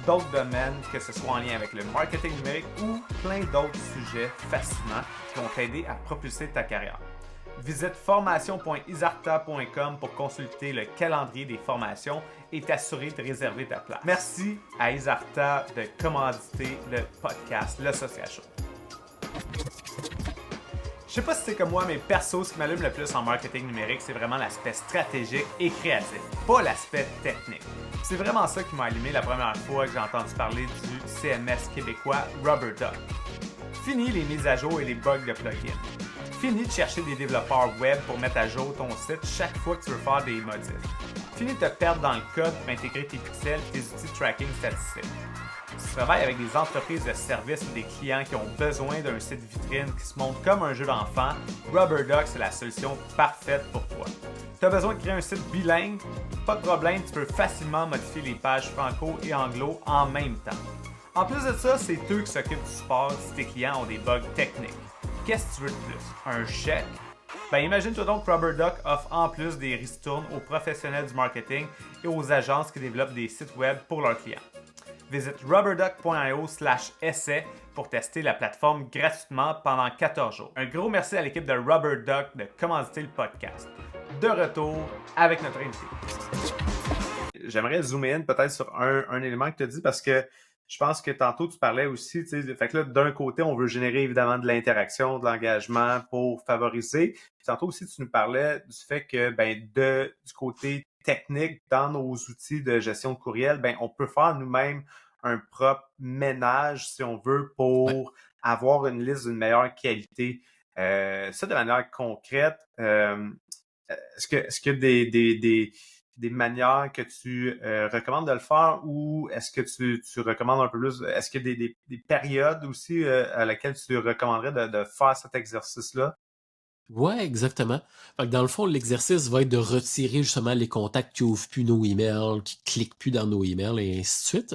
A: d'autres domaines, que ce soit en lien avec le marketing numérique ou plein d'autres sujets fascinants qui vont t'aider à propulser ta carrière. Visite formation.izarta.com pour consulter le calendrier des formations et t'assurer de réserver ta place. Merci à Izarta de commanditer le podcast Le Social Show. Je sais pas si c'est comme moi, mais perso, ce qui m'allume le plus en marketing numérique, c'est vraiment l'aspect stratégique et créatif, pas l'aspect technique. C'est vraiment ça qui m'a allumé la première fois que j'ai entendu parler du CMS québécois RubberDuck. Fini les mises à jour et les bugs de plugins. Fini de chercher des développeurs web pour mettre à jour ton site chaque fois que tu veux faire des modifs. Fini de te perdre dans le code pour intégrer tes pixels et tes outils de tracking statistiques. Si tu travailles avec des entreprises de services ou des clients qui ont besoin d'un site vitrine qui se montre comme un jeu d'enfant, RubberDuck, c'est la solution parfaite pour toi. Tu as besoin de créer un site bilingue? Pas de problème, tu peux facilement modifier les pages franco et anglo en même temps. En plus de ça, c'est eux qui s'occupent du support si tes clients ont des bugs techniques. Qu'est-ce que tu veux de plus? Un chèque? Ben imagine-toi donc que RubberDuck offre en plus des ristournes aux professionnels du marketing et aux agences qui développent des sites web pour leurs clients. Visite rubberduck.io/essai pour tester la plateforme gratuitement pendant 14 jours. Un gros merci à l'équipe de RubberDuck de commanditer le podcast. De retour avec notre invité. J'aimerais zoomer in peut-être sur un élément que tu as dit parce que je pense que tantôt tu parlais aussi, tu sais, fait que là, d'un côté, on veut générer évidemment de l'interaction, de l'engagement pour favoriser. Puis tantôt aussi, tu nous parlais du fait que du côté technique, dans nos outils de gestion de courriel, on peut faire nous-mêmes un propre ménage, si on veut, pour avoir une liste d'une meilleure qualité. Ça, de manière concrète, est-ce qu'il y a des manières que tu recommandes de le faire ou est-ce que tu recommandes un peu plus? Est-ce qu'il y a des périodes aussi à laquelle tu recommanderais de faire cet exercice-là?
B: Ouais, exactement. Fait que dans le fond, l'exercice va être de retirer justement les contacts qui ouvrent plus nos emails, qui cliquent plus dans nos emails et ainsi de suite.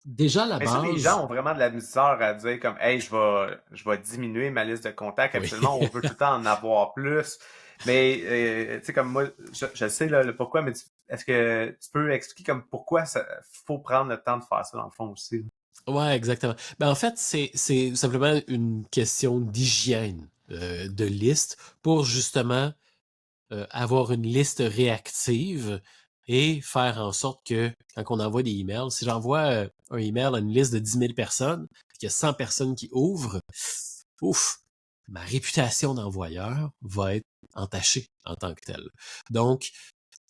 B: Déjà à la
A: Mais ça, les gens
B: base,
A: ont vraiment de la misère à dire comme, hey, je vais diminuer ma liste de contacts.
B: oui.
A: Absolument, on veut tout le temps en avoir plus. Mais, tu sais, comme moi, je sais là, le pourquoi, mais est-ce que tu peux expliquer comme pourquoi ça faut prendre le temps de faire ça dans le fond aussi?
B: Ouais, exactement. En fait, c'est simplement une question d'hygiène de liste pour justement avoir une liste réactive et faire en sorte que quand on envoie des emails, si j'envoie un email à une liste de 10 000 personnes, qu'il y a 100 personnes qui ouvrent, ouf, ma réputation d'envoyeur va être entachée en tant que telle. Donc,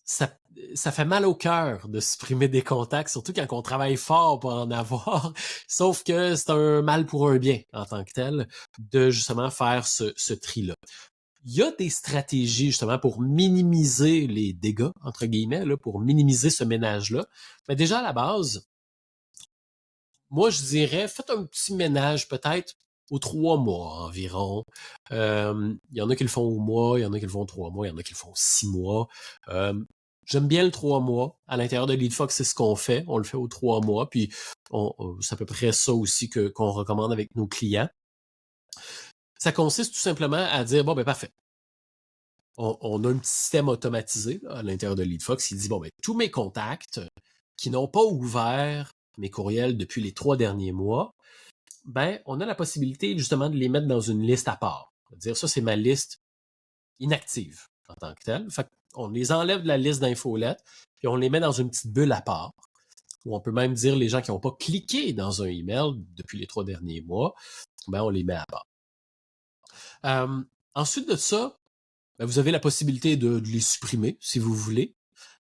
B: ça, ça fait mal au cœur de supprimer des contacts, surtout quand on travaille fort pour en avoir, sauf que c'est un mal pour un bien en tant que tel, de justement faire ce tri-là. Il y a des stratégies justement pour minimiser les dégâts, entre guillemets, là, pour minimiser ce ménage-là. Mais déjà à la base, moi je dirais, faites un petit ménage peut-être aux 3 mois environ. Il y en a qui le font au mois, il y en a qui le font 3 mois, il y en a qui le font 6 mois. Euh, J'aime bien le 3 mois. À l'intérieur de LeadFox, c'est ce qu'on fait. On le fait aux 3 mois. Puis c'est à peu près ça aussi qu'on recommande avec nos clients. Ça consiste tout simplement à dire, bon, ben parfait. On a un petit système automatisé là, à l'intérieur de LeadFox qui dit, bon, ben, tous mes contacts qui n'ont pas ouvert mes courriels depuis les 3 derniers mois, ben, on a la possibilité justement de les mettre dans une liste à part. C'est-à-dire, ça, c'est ma liste inactive en tant que telle. Fait on les enlève de la liste d'infolettes, puis on les met dans une petite bulle à part. Ou on peut même dire les gens qui n'ont pas cliqué dans un email depuis les 3 derniers mois, ben, on les met à part. Ensuite de ça, ben, vous avez la possibilité de les supprimer si vous voulez.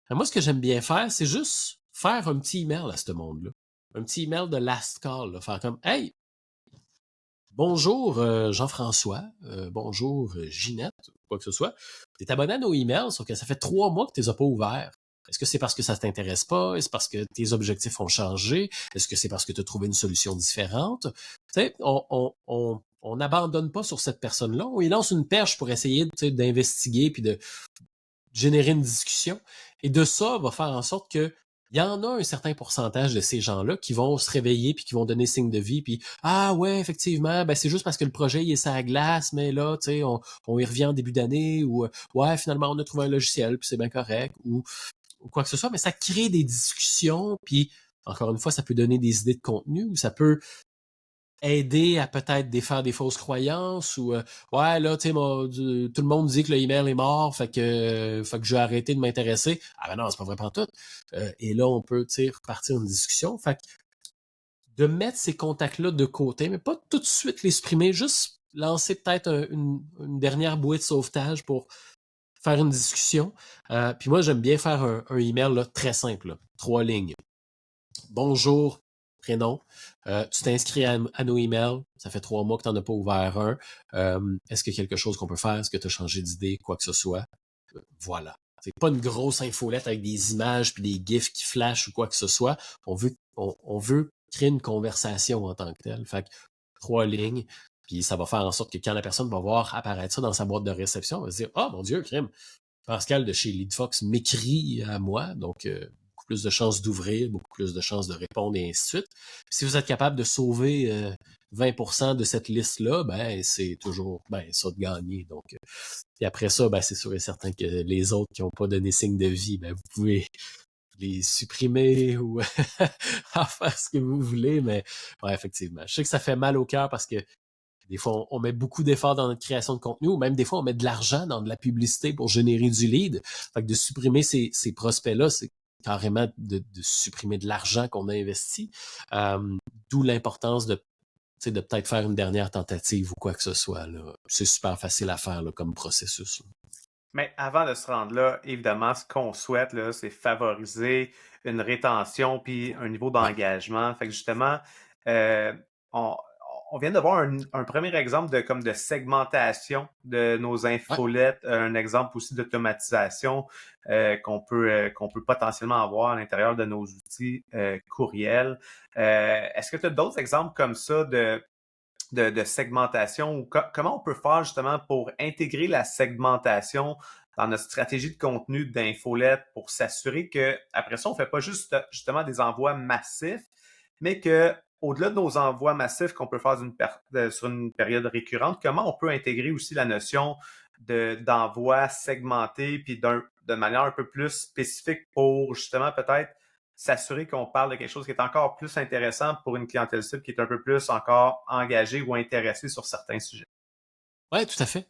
B: Moi, ce que j'aime bien faire, c'est juste faire un petit email à ce monde-là. Un petit email de last call. Là. Faire comme, hey, bonjour Jean-François, bonjour Ginette, quoi que ce soit. Tu es abonné à nos emails, sauf que ça fait 3 mois que tu les as pas ouverts. Est-ce que c'est parce que ça t'intéresse pas? Est-ce parce que tes objectifs ont changé? Est-ce que c'est parce que tu as trouvé une solution différente? Tu sais, on n'abandonne pas sur cette personne-là. On lui lance une perche pour essayer d'investiguer puis de générer une discussion. Et de ça va faire en sorte que il y en a un certain pourcentage de ces gens-là qui vont se réveiller puis qui vont donner signe de vie puis ah ouais effectivement ben c'est juste parce que le projet il est sur la glace mais là tu sais on y revient en début d'année ou ouais finalement on a trouvé un logiciel puis c'est bien correct ou quoi que ce soit mais ça crée des discussions puis encore une fois ça peut donner des idées de contenu ou ça peut aider à peut-être défaire des fausses croyances ou ouais là tu sais tout le monde dit que le email est mort fait que je vais arrêter de m'intéresser ah ben non c'est pas vrai pantoute et là on peut tu sais repartir une discussion fait que de mettre ces contacts là de côté mais pas tout de suite les supprimer juste lancer peut-être une dernière bouée de sauvetage pour faire une discussion puis moi j'aime bien faire un email là, très simple là, 3 lignes. Bonjour, prénom. Tu t'inscris à nos emails. Ça fait 3 mois que tu n'en as pas ouvert un. Est-ce qu'il y a quelque chose qu'on peut faire? Est-ce que tu as changé d'idée? Quoi que ce soit. Voilà. C'est pas une grosse infolette avec des images puis des gifs qui flashent ou quoi que ce soit. On veut créer une conversation en tant que telle. Fait que 3 lignes. Puis ça va faire en sorte que quand la personne va voir apparaître ça dans sa boîte de réception, elle va se dire « Oh mon Dieu, crime! Pascal de chez LeadFox m'écrit à moi. » Donc, beaucoup plus de chances d'ouvrir, beaucoup plus de chances de répondre et ainsi de suite. Puis si vous êtes capable de sauver 20% de cette liste-là, ben c'est toujours ça de gagner. Donc, et après ça, ben c'est sûr et certain que les autres qui n'ont pas donné signe de vie, ben vous pouvez les supprimer ou en faire ce que vous voulez, mais ouais, effectivement. Je sais que ça fait mal au cœur parce que des fois, on met beaucoup d'efforts dans notre création de contenu ou même des fois, on met de l'argent dans de la publicité pour générer du lead. Fait que de supprimer ces prospects-là, c'est carrément de supprimer de l'argent qu'on a investi. D'où l'importance de peut-être faire une dernière tentative ou quoi que ce soit. Là. C'est super facile à faire là, comme processus. Là.
A: Mais avant de se rendre là, évidemment, ce qu'on souhaite, là, c'est favoriser une rétention puis un niveau
B: Ouais.
A: d'engagement. Fait que justement, euh, on, on vient de voir un premier exemple de segmentation de nos
B: Ouais.
A: infolettes, un exemple aussi d'automatisation qu'on peut potentiellement avoir à l'intérieur de nos outils courriels. Est-ce que tu as d'autres exemples comme ça de segmentation ou comment on peut faire justement pour intégrer la segmentation dans notre stratégie de contenu d'infolette pour s'assurer que après ça, on fait pas juste justement des envois massifs, mais que au-delà de nos envois massifs qu'on peut faire sur une période récurrente, comment on peut intégrer aussi la notion d'envoi segmenté puis de manière un peu plus spécifique pour justement peut-être s'assurer qu'on parle de quelque chose qui est encore plus intéressant pour une clientèle cible qui est un peu plus encore engagée ou intéressée sur certains sujets.
B: Ouais, tout à fait.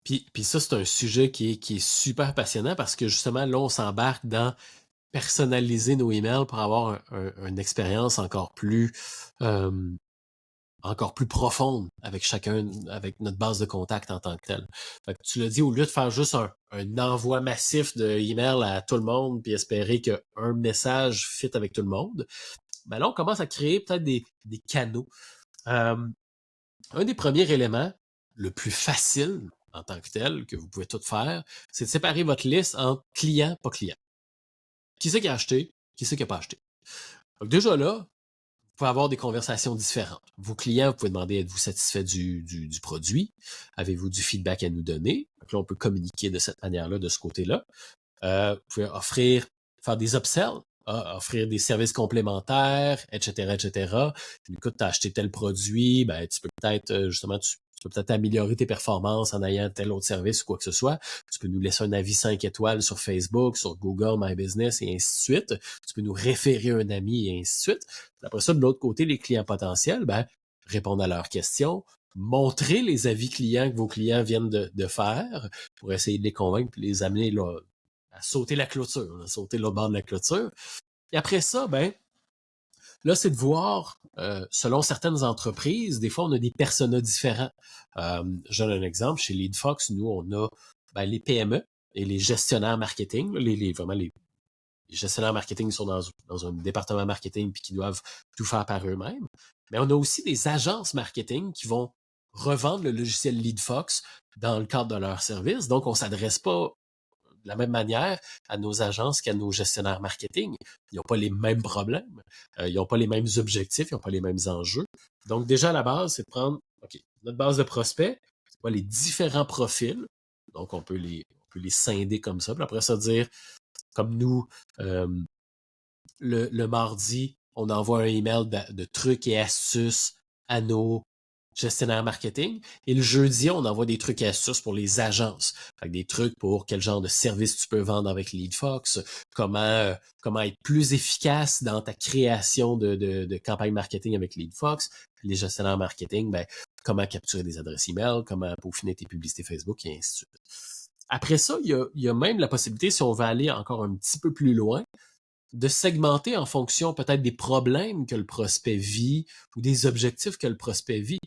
B: Puis ça, c'est un sujet qui est super passionnant parce que justement, là, on s'embarque dans personnaliser nos emails pour avoir une expérience euh, encore plus profonde avec chacun, avec notre base de contact en tant que telle. Fait que tu l'as dit, au lieu de faire juste un envoi massif de emails à tout le monde puis espérer qu'un message fit avec tout le monde, ben là, on commence à créer peut-être des canaux. Euh, un des premiers éléments, le plus facile en tant que tel, que vous pouvez tout faire, c'est de séparer votre liste en client, pas client. Qui c'est qui a acheté? Qui c'est qui n'a pas acheté? Donc déjà là, vous pouvez avoir des conversations différentes. Vos clients, vous pouvez demander, êtes-vous satisfait du produit? Avez-vous du feedback à nous donner? Donc là, on peut communiquer de cette manière-là, de ce côté-là. Vous pouvez faire des upsells, offrir des services complémentaires, etc., etc. Écoute, tu as acheté tel produit, ben, tu peux peut-être, justement, tu peux peut-être améliorer tes performances en ayant tel autre service ou quoi que ce soit. Tu peux nous laisser un avis 5 étoiles sur Facebook, sur Google My Business et ainsi de suite. Tu peux nous référer un ami et ainsi de suite. Après ça, de l'autre côté, les clients potentiels, ben, répondre à leurs questions, montrer les avis clients que vos clients viennent de faire pour essayer de les convaincre et les amener là, à sauter la clôture, à sauter le bord de la clôture. Et après ça, ben, là, c'est de voir, selon certaines entreprises, des fois, on a des personas différents. Je donne un exemple. Chez LeadFox, nous, on a les PME et les gestionnaires marketing, vraiment les gestionnaires marketing qui sont dans un département marketing puis qui doivent tout faire par eux-mêmes. Mais on a aussi des agences marketing qui vont revendre le logiciel LeadFox dans le cadre de leur service. Donc, on ne s'adresse pas de la même manière à nos agences qu'à nos gestionnaires marketing. Ils n'ont pas les mêmes problèmes, ils n'ont pas les mêmes objectifs, ils n'ont pas les mêmes enjeux. Donc, déjà, à la base, c'est de prendre notre base de prospects, c'est les différents profils. Donc, on peut les scinder comme ça. Puis après ça, dire, comme nous, euh, le mardi, on envoie un email de trucs et astuces à nos gestionnaires marketing. Et le jeudi, on envoie des trucs et astuces pour les agences. Fait que des trucs pour quel genre de service tu peux vendre avec LeadFox, comment être plus efficace dans ta création de campagne marketing avec LeadFox. Les gestionnaires marketing, ben, comment capturer des adresses email, comment peaufiner tes publicités Facebook et ainsi de suite. Après ça, il y a même la possibilité, si on veut aller encore un petit peu plus loin, de segmenter en fonction peut-être des problèmes que le prospect vit ou des objectifs que le prospect vit.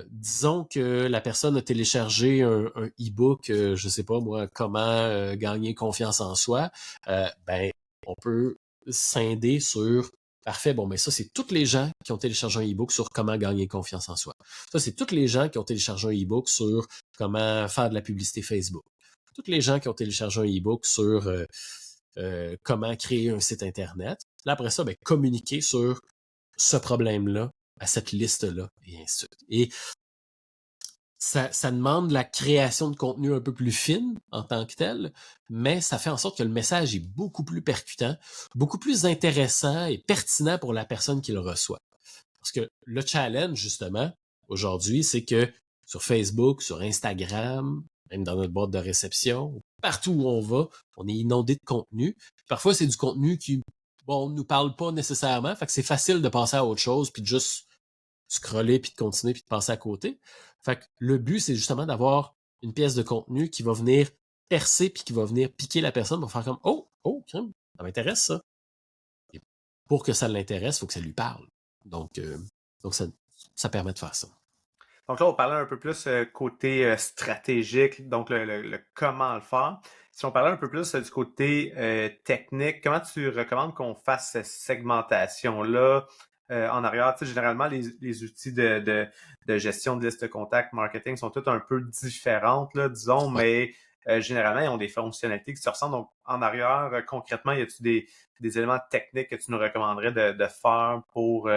B: Disons que la personne a téléchargé un e-book, je sais pas moi, comment gagner confiance en soi. Ben, on peut scinder sur parfait, bon, mais ça, c'est tous les gens qui ont téléchargé un e-book sur comment gagner confiance en soi. Ça, c'est tous les gens qui ont téléchargé un e-book sur comment faire de la publicité Facebook. Tous les gens qui ont téléchargé un e-book sur comment créer un site Internet. Là, après ça, ben, communiquer sur ce problème-là, à cette liste-là, et ainsi de suite. Et ça demande la création de contenu un peu plus fine en tant que tel, mais ça fait en sorte que le message est beaucoup plus percutant, beaucoup plus intéressant et pertinent pour la personne qui le reçoit. Parce que le challenge, justement, aujourd'hui, c'est que sur Facebook, sur Instagram, même dans notre boîte de réception, partout où on va, on est inondé de contenu. Parfois, c'est du contenu qui, bon, nous parle pas nécessairement, fait que c'est facile de passer à autre chose, puis de juste scroller, puis de continuer, puis de passer à côté. Fait que le but, c'est justement d'avoir une pièce de contenu qui va venir percer, puis qui va venir piquer la personne pour faire comme « Oh, crème, ça m'intéresse ça. » Et pour que ça l'intéresse, il faut que ça lui parle. Donc ça permet de faire ça.
A: Donc là, on parlait un peu plus côté stratégique, donc le comment le faire. Si on parlait un peu plus du côté technique, comment tu recommandes qu'on fasse cette segmentation-là en arrière? Tu sais, généralement, les outils de gestion de liste de contacts marketing sont tous un peu différentes, là, disons,
B: Ouais.
A: mais généralement, ils ont des fonctionnalités qui se ressemblent. Donc, en arrière, concrètement, y a-t-il des éléments techniques que tu nous recommanderais de faire pour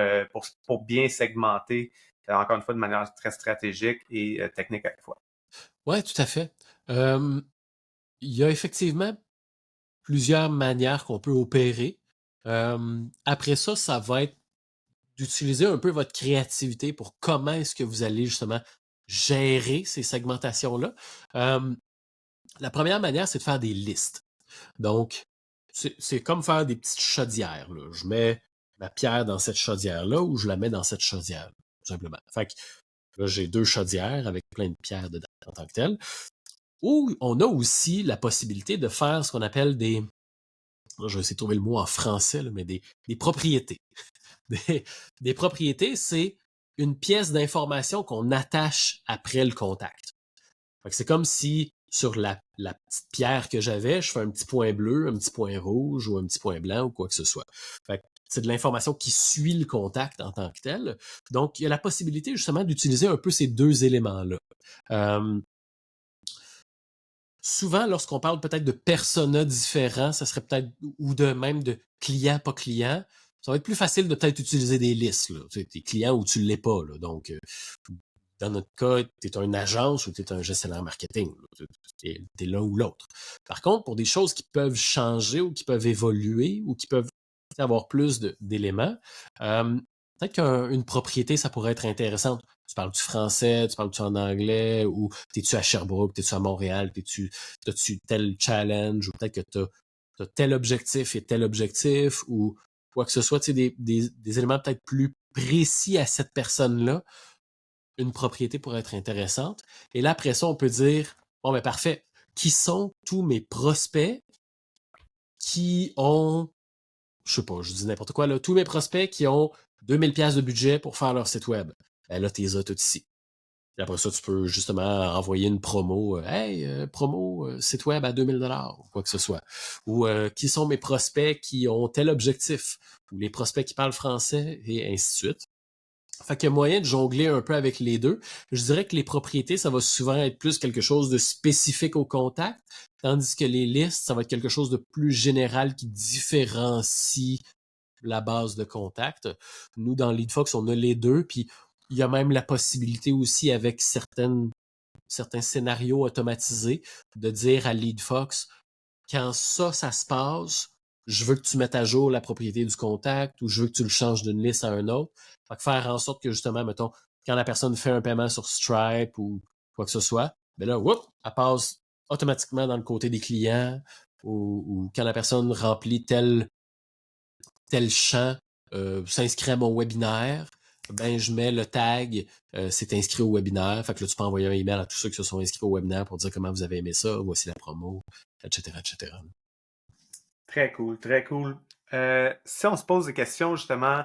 A: bien segmenter encore une fois, de manière très stratégique et technique à la fois.
B: Ouais, tout à fait. Il y a effectivement plusieurs manières qu'on peut opérer Après ça, ça va être d'utiliser un peu votre créativité pour comment est-ce que vous allez justement gérer ces segmentations-là. Euh, la première manière, c'est de faire des listes. Donc, c'est comme faire des petites chaudières, là. Je mets ma pierre dans cette chaudière-là ou je la mets dans cette chaudière, tout simplement. Fait que là, j'ai 2 chaudières avec plein de pierres dedans en tant que telles. Ou on a aussi la possibilité de faire ce qu'on appelle des, là, je vais essayer de trouver le mot en français, là, mais des propriétés. Des, des propriétés, c'est une pièce d'information qu'on attache après le contact. Fait que c'est comme si sur la petite pierre que j'avais, je fais un petit point bleu, un petit point rouge ou un petit point blanc ou quoi que ce soit. Fait que c'est de l'information qui suit le contact en tant que tel. Donc, il y a la possibilité justement d'utiliser un peu ces 2 éléments-là. Euh, souvent, lorsqu'on parle peut-être de personas différents, ça serait peut-être, ou de même de client, pas client, ça va être plus facile de peut-être utiliser des listes. Là. Tu sais, t'es client ou tu l'es pas. Là. Donc, dans notre cas, tu es une agence ou tu es un gestionnaire marketing. Tu es l'un ou l'autre. Par contre, pour des choses qui peuvent changer ou qui peuvent évoluer ou qui peuvent avoir plus d'éléments, peut-être qu'une propriété, ça pourrait être intéressant. Tu parles du français, tu parles-tu en anglais, ou t'es-tu à Sherbrooke, t'es-tu à Montréal, t'as-tu tel challenge, ou peut-être que t'as tel objectif et tel objectif, ou quoi que ce soit, tu sais, des éléments peut-être plus précis à cette personne-là, une propriété pourrait être intéressante. Et là, après ça, on peut dire, bon, ben parfait, qui sont tous mes prospects qui ont, je sais pas, je dis n'importe quoi, là, tous mes prospects qui ont 2000 pièces de budget pour faire leur site web. Ben là, t'es tout ici. Et après ça, tu peux justement envoyer une promo, hey, promo, site web à 2000 $, ou quoi que ce soit. Ou qui sont mes prospects qui ont tel objectif, ou les prospects qui parlent français, et ainsi de suite. Fait qu'il y a moyen de jongler un peu avec les deux. Je dirais que les propriétés, ça va souvent être plus quelque chose de spécifique au contact, tandis que les listes, ça va être quelque chose de plus général qui différencie la base de contact. Nous, dans LeadFox, on a les deux, puis il y a même la possibilité aussi avec certains scénarios automatisés de dire à LeadFox, quand ça se passe, je veux que tu mettes à jour la propriété du contact ou je veux que tu le changes d'une liste à un autre. Fait que faire en sorte que justement, mettons, quand la personne fait un paiement sur Stripe ou quoi que ce soit, ben là, whoop, elle passe automatiquement dans le côté des clients ou quand la personne remplit tel champ, s'inscrit à mon webinaire, ben je mets le tag c'est inscrit au webinaire. Fait que là, tu peux envoyer un email à tous ceux qui se sont inscrits au webinaire pour dire comment vous avez aimé ça, voici la promo, etc., etc.
A: Très cool, très cool. Si on se pose des questions, justement,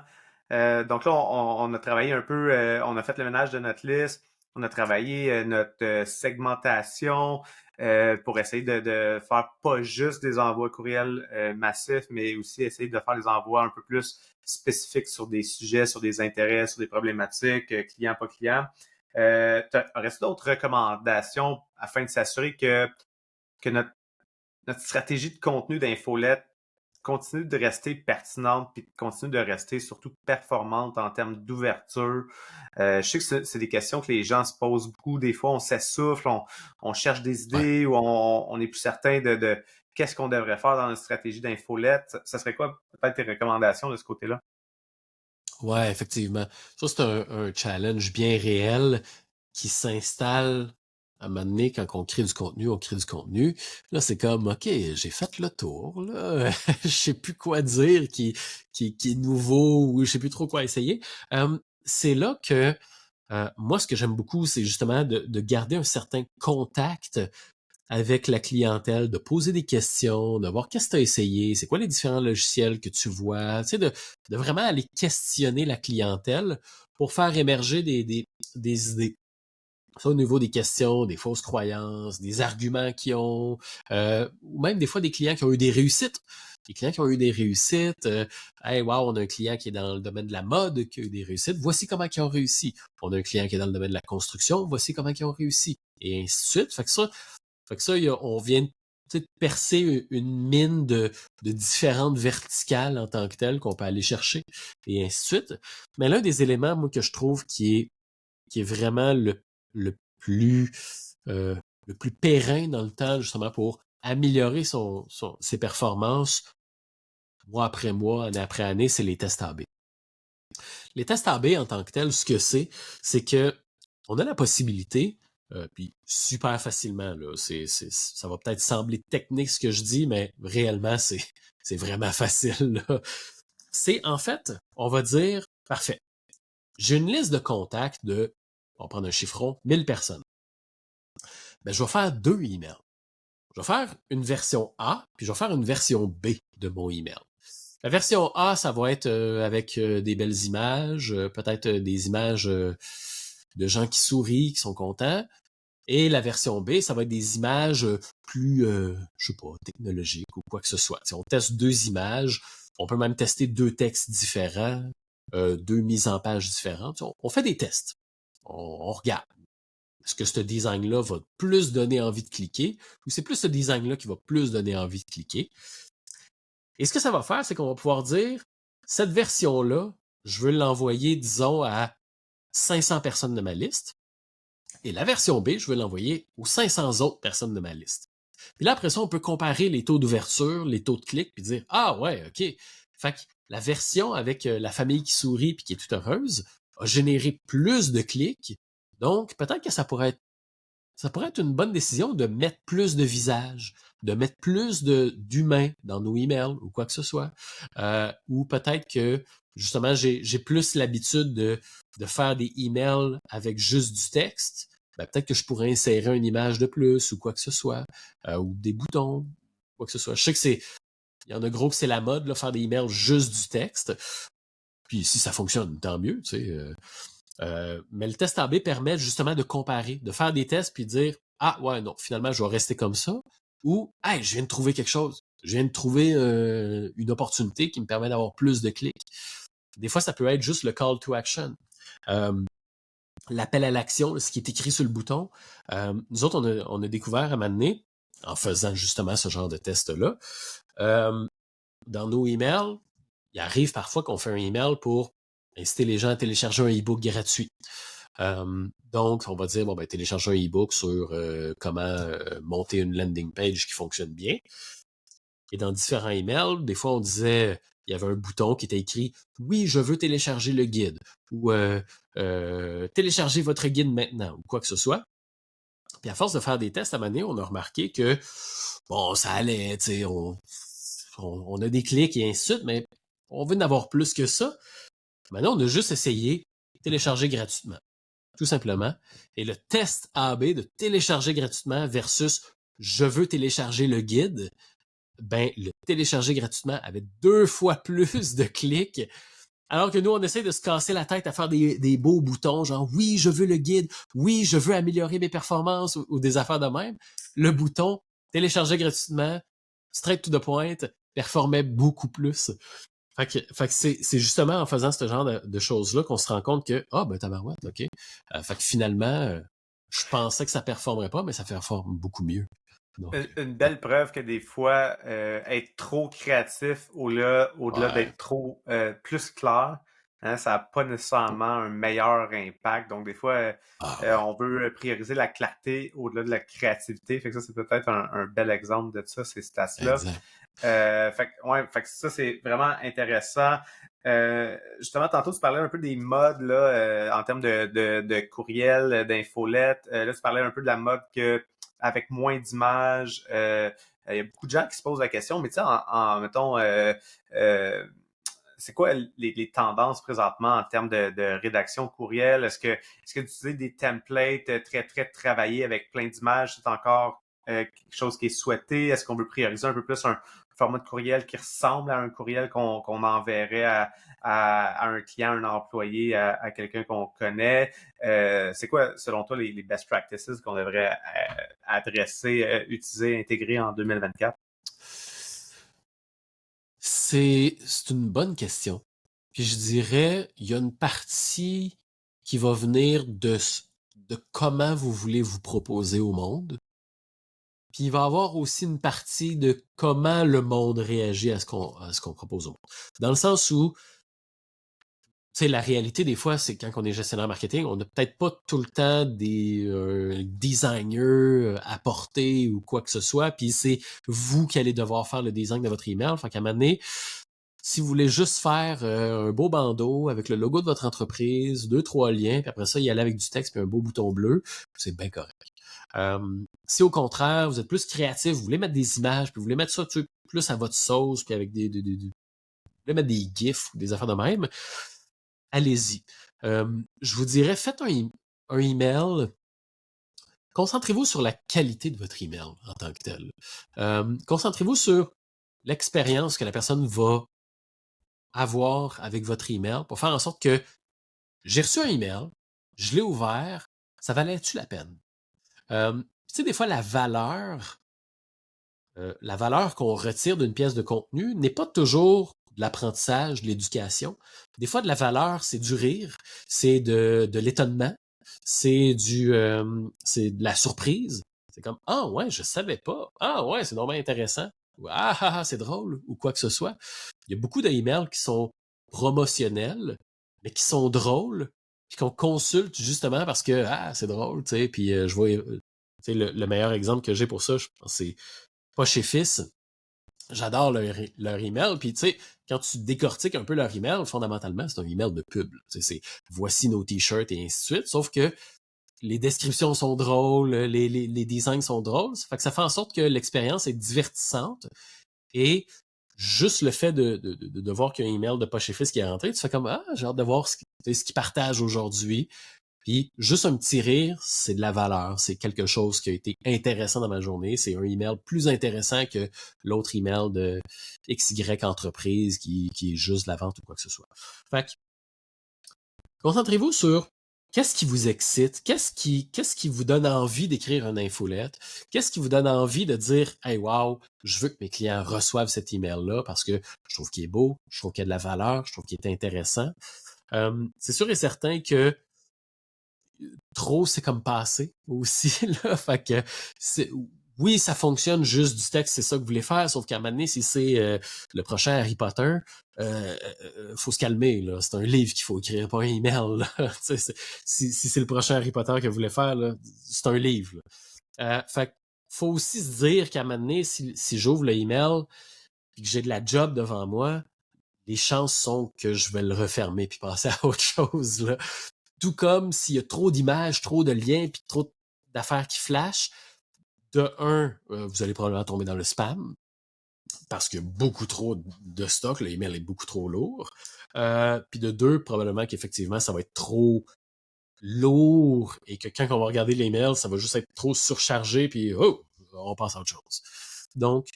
A: donc là, on a travaillé un peu, on a fait le ménage de notre liste, on a travaillé notre segmentation pour essayer de faire pas juste des envois courriels massifs, mais aussi essayer de faire des envois un peu plus spécifiques sur des sujets, sur des intérêts, sur des problématiques, client, pas client. Aurais-tu d'autres recommandations afin de s'assurer que notre stratégie de contenu d'infolette continue de rester pertinente puis continue de rester surtout performante en termes d'ouverture. Je sais que c'est des questions que les gens se posent beaucoup. Des fois, on s'essouffle, on cherche des
B: Ouais.
A: idées ou on est plus certain de qu'est-ce qu'on devrait faire dans notre stratégie d'infolette. Ça serait quoi peut-être tes recommandations de ce côté-là?
B: Ouais, effectivement. Ça, c'est un challenge bien réel qui s'installe à un moment donné quand on crée du contenu, on crée du contenu. Là, c'est comme, OK, j'ai fait le tour, là. Je sais plus quoi dire qui est nouveau ou je sais plus trop quoi essayer. C'est là que moi, ce que j'aime beaucoup, c'est justement de garder un certain contact avec la clientèle, de poser des questions, de voir qu'est-ce que tu as essayé, c'est quoi les différents logiciels que tu vois, tu sais, de vraiment aller questionner la clientèle pour faire émerger des idées. Ça, au niveau des questions, des fausses croyances, des arguments qu'ils ont, ou même des fois des clients qui ont eu des réussites. Des clients qui ont eu des réussites. Hey, wow, on a un client qui est dans le domaine de la mode qui a eu des réussites. Voici comment ils ont réussi. On a un client qui est dans le domaine de la construction. Voici comment ils ont réussi. Et ainsi de suite. Fait que ça, on vient de percer une mine de différentes verticales en tant que telles qu'on peut aller chercher, et ainsi de suite. Mais l'un des éléments, moi, que je trouve qui est vraiment le plus euh, le plus périn dans le temps, justement, pour améliorer ses performances, mois après mois, année après année, c'est les tests A/B. Les tests A/B en tant que tels, ce que c'est que on a la possibilité, puis super facilement, là, ça va peut-être sembler technique ce que je dis, mais réellement, c'est vraiment facile, là. C'est en fait, on va dire, parfait, j'ai une liste de contacts on va prendre un chiffron, 1000 personnes. Ben, je vais faire 2 emails. Je vais faire une version A, puis je vais faire une version B de mon email. La version A, ça va être avec des belles images, peut-être des images de gens qui sourient, qui sont contents. Et la version B, ça va être des images plus, je sais pas, technologiques ou quoi que ce soit. Si on teste 2 images, on peut même tester 2 textes différents, 2 mises en page différentes. On fait des tests. On regarde. Est-ce que ce design-là va plus donner envie de cliquer ou c'est plus ce design-là qui va plus donner envie de cliquer? Et ce que ça va faire, c'est qu'on va pouvoir dire, cette version-là, je veux l'envoyer, disons, à 500 personnes de ma liste. Et la version B, je veux l'envoyer aux 500 autres personnes de ma liste. Puis là, après ça, on peut comparer les taux d'ouverture, les taux de clics, puis dire, ah ouais, OK. Fait que la version avec la famille qui sourit puis qui est toute heureuse a généré plus de clics. Donc, peut-être que ça pourrait être une bonne décision de mettre plus de visages, de mettre plus d'humains dans nos emails ou quoi que ce soit. Ou peut-être que, justement, j'ai plus l'habitude de faire des emails avec juste du texte. Ben, peut-être que je pourrais insérer une image de plus ou quoi que ce soit, ou des boutons, quoi que ce soit. Je sais que il y en a gros que c'est la mode, là, faire des emails juste du texte. Puis si ça fonctionne, tant mieux, tu sais. Mais le test A/B permet justement de comparer, de faire des tests puis de dire ah ouais non finalement je vais rester comme ça ou hey je viens de trouver quelque chose, je viens de trouver une opportunité qui me permet d'avoir plus de clics. Des fois ça peut être juste le call to action, l'appel à l'action, ce qui est écrit sur le bouton. Nous autres on a découvert à un moment donné en faisant justement ce genre de test là dans nos emails, il arrive parfois qu'on fait un email pour inciter les gens à télécharger un e-book gratuit. Donc, on va dire, bon, ben, télécharger un e-book sur comment monter une landing page qui fonctionne bien. Et dans différents emails, des fois, on disait, il y avait un bouton qui était écrit « Oui, je veux télécharger le guide » ou téléchargez votre guide maintenant » ou quoi que ce soit. Puis à force de faire des tests à un moment donné, on a remarqué que, bon, ça allait, tu sais, on a des clics et ainsi de suite, mais on veut en avoir plus que ça. Maintenant, on a juste essayé de télécharger gratuitement, tout simplement. Et le test A/B de télécharger gratuitement versus je veux télécharger le guide, ben, le télécharger gratuitement avait 2 fois plus de clics. Alors que nous, on essaie de se casser la tête à faire des beaux boutons, genre oui, je veux le guide, oui, je veux améliorer mes performances ou des affaires de même. Le bouton télécharger gratuitement, straight to the point, performait beaucoup plus. Fait que c'est justement en faisant ce genre de choses-là qu'on se rend compte que, ah, ben tabarouette, OK. Fait que finalement, je pensais que ça performerait pas, mais ça performe beaucoup mieux. Donc,
A: Une belle preuve que des fois, être trop créatif au-delà
B: ouais.
A: d'être trop plus clair, hein, ça n'a pas nécessairement un meilleur impact. Donc, des fois,
B: Ah ouais,
A: on veut prioriser la clarté au-delà de la créativité. Fait que ça, c'est peut-être un bel exemple de ça, ces stats-là.
B: exact.
A: Fait que ça, c'est vraiment intéressant. Justement, tantôt, tu parlais un peu des modes là, en termes de courriel, d'infolette. Là, tu parlais un peu de la mode que avec moins d'images. Il y a beaucoup de gens qui se posent la question, mais tu sais, mettons, c'est quoi les tendances présentement en termes de rédaction de courriel? Est-ce que d'utiliser des templates très, très travaillés avec plein d'images, c'est encore quelque chose qui est souhaité? Est-ce qu'on veut prioriser un peu plus un format de courriel qui ressemble à un courriel qu'on enverrait à un client, un employé, à quelqu'un qu'on connaît? C'est quoi, selon toi, les best practices qu'on devrait adresser, utiliser, intégrer en 2024?
B: C'est une bonne question. Puis je dirais, il y a une partie qui va venir de comment vous voulez vous proposer au monde. Puis il va y avoir aussi une partie de comment le monde réagit à ce qu'on propose au monde. Dans le sens où, tu sais, la réalité des fois, c'est quand on est gestionnaire marketing, on n'a peut-être pas tout le temps des designers à porter ou quoi que ce soit, puis c'est vous qui allez devoir faire le design de votre email. Fait qu'à un moment donné, Si vous voulez juste faire un beau bandeau avec le logo de votre entreprise, 2-3 liens, puis après ça, y aller avec du texte puis un beau bouton bleu, c'est bien correct. Si au contraire, vous êtes plus créatif, vous voulez mettre des images, puis vous voulez mettre ça plus à votre sauce, puis avec vous voulez mettre des gifs ou des affaires de même, allez-y. Je vous dirais, faites un email. Concentrez-vous sur la qualité de votre email en tant que tel. Concentrez-vous sur l'expérience que la personne va avoir avec votre email pour faire en sorte que j'ai reçu un email, je l'ai ouvert, ça valait-tu la peine? Tu sais, des fois, la valeur qu'on retire d'une pièce de contenu n'est pas toujours de l'apprentissage, de l'éducation. Des fois, de la valeur, c'est du rire, c'est de l'étonnement, c'est de la surprise. C'est comme, ah ouais, je savais pas. Ah ouais, c'est vraiment intéressant. Ou, c'est drôle, ou quoi que ce soit. Il y a beaucoup d'emails qui sont promotionnels, mais qui sont drôles, puis qu'on consulte justement parce que, c'est drôle, tu sais, puis je vois, tu sais, le meilleur exemple que j'ai pour ça, je pense, c'est pas chez Fils. J'adore leur email. Puis, tu sais, quand tu décortiques un peu leur email, fondamentalement, c'est un email de pub. Tu sais, c'est voici nos t-shirts et ainsi de suite. Sauf que les descriptions sont drôles, les designs sont drôles. Ça fait que ça fait en sorte que l'expérience est divertissante. Et juste le fait de voir qu'il y a un email de pas chez Fils qui est rentré, tu fais comme, j'ai hâte de voir ce qu'ils partagent aujourd'hui. Puis juste un petit rire, c'est de la valeur. C'est quelque chose qui a été intéressant dans ma journée. C'est un email plus intéressant que l'autre email de XY entreprise qui est juste de la vente ou quoi que ce soit. Fait que, concentrez-vous sur qu'est-ce qui vous excite, qu'est-ce qui vous donne envie d'écrire une infolette, qu'est-ce qui vous donne envie de dire « Hey, wow, je veux que mes clients reçoivent cet email-là parce que je trouve qu'il est beau, je trouve qu'il y a de la valeur, je trouve qu'il est intéressant. » C'est sûr et certain que trop, c'est comme passé aussi, là. Fait que oui, ça fonctionne juste du texte, c'est ça que vous voulez faire, sauf qu'à un moment donné, si c'est le prochain Harry Potter, faut se calmer, là. C'est un livre qu'il faut écrire, pas un email, là. Si c'est le prochain Harry Potter que vous voulez faire, là, c'est un livre, là. Fait que faut aussi se dire qu'à un moment donné, si j'ouvre le email et que j'ai de la job devant moi, les chances sont que je vais le refermer puis passer à autre chose, là. Tout comme s'il y a trop d'images, trop de liens, puis trop d'affaires qui flashent, vous allez probablement tomber dans le spam, parce qu'il y a beaucoup trop de stock, l'email est beaucoup trop lourd. Puis de deux, probablement qu'effectivement, ça va être trop lourd, et que quand on va regarder l'email, ça va juste être trop surchargé, puis on passe à autre chose. Donc,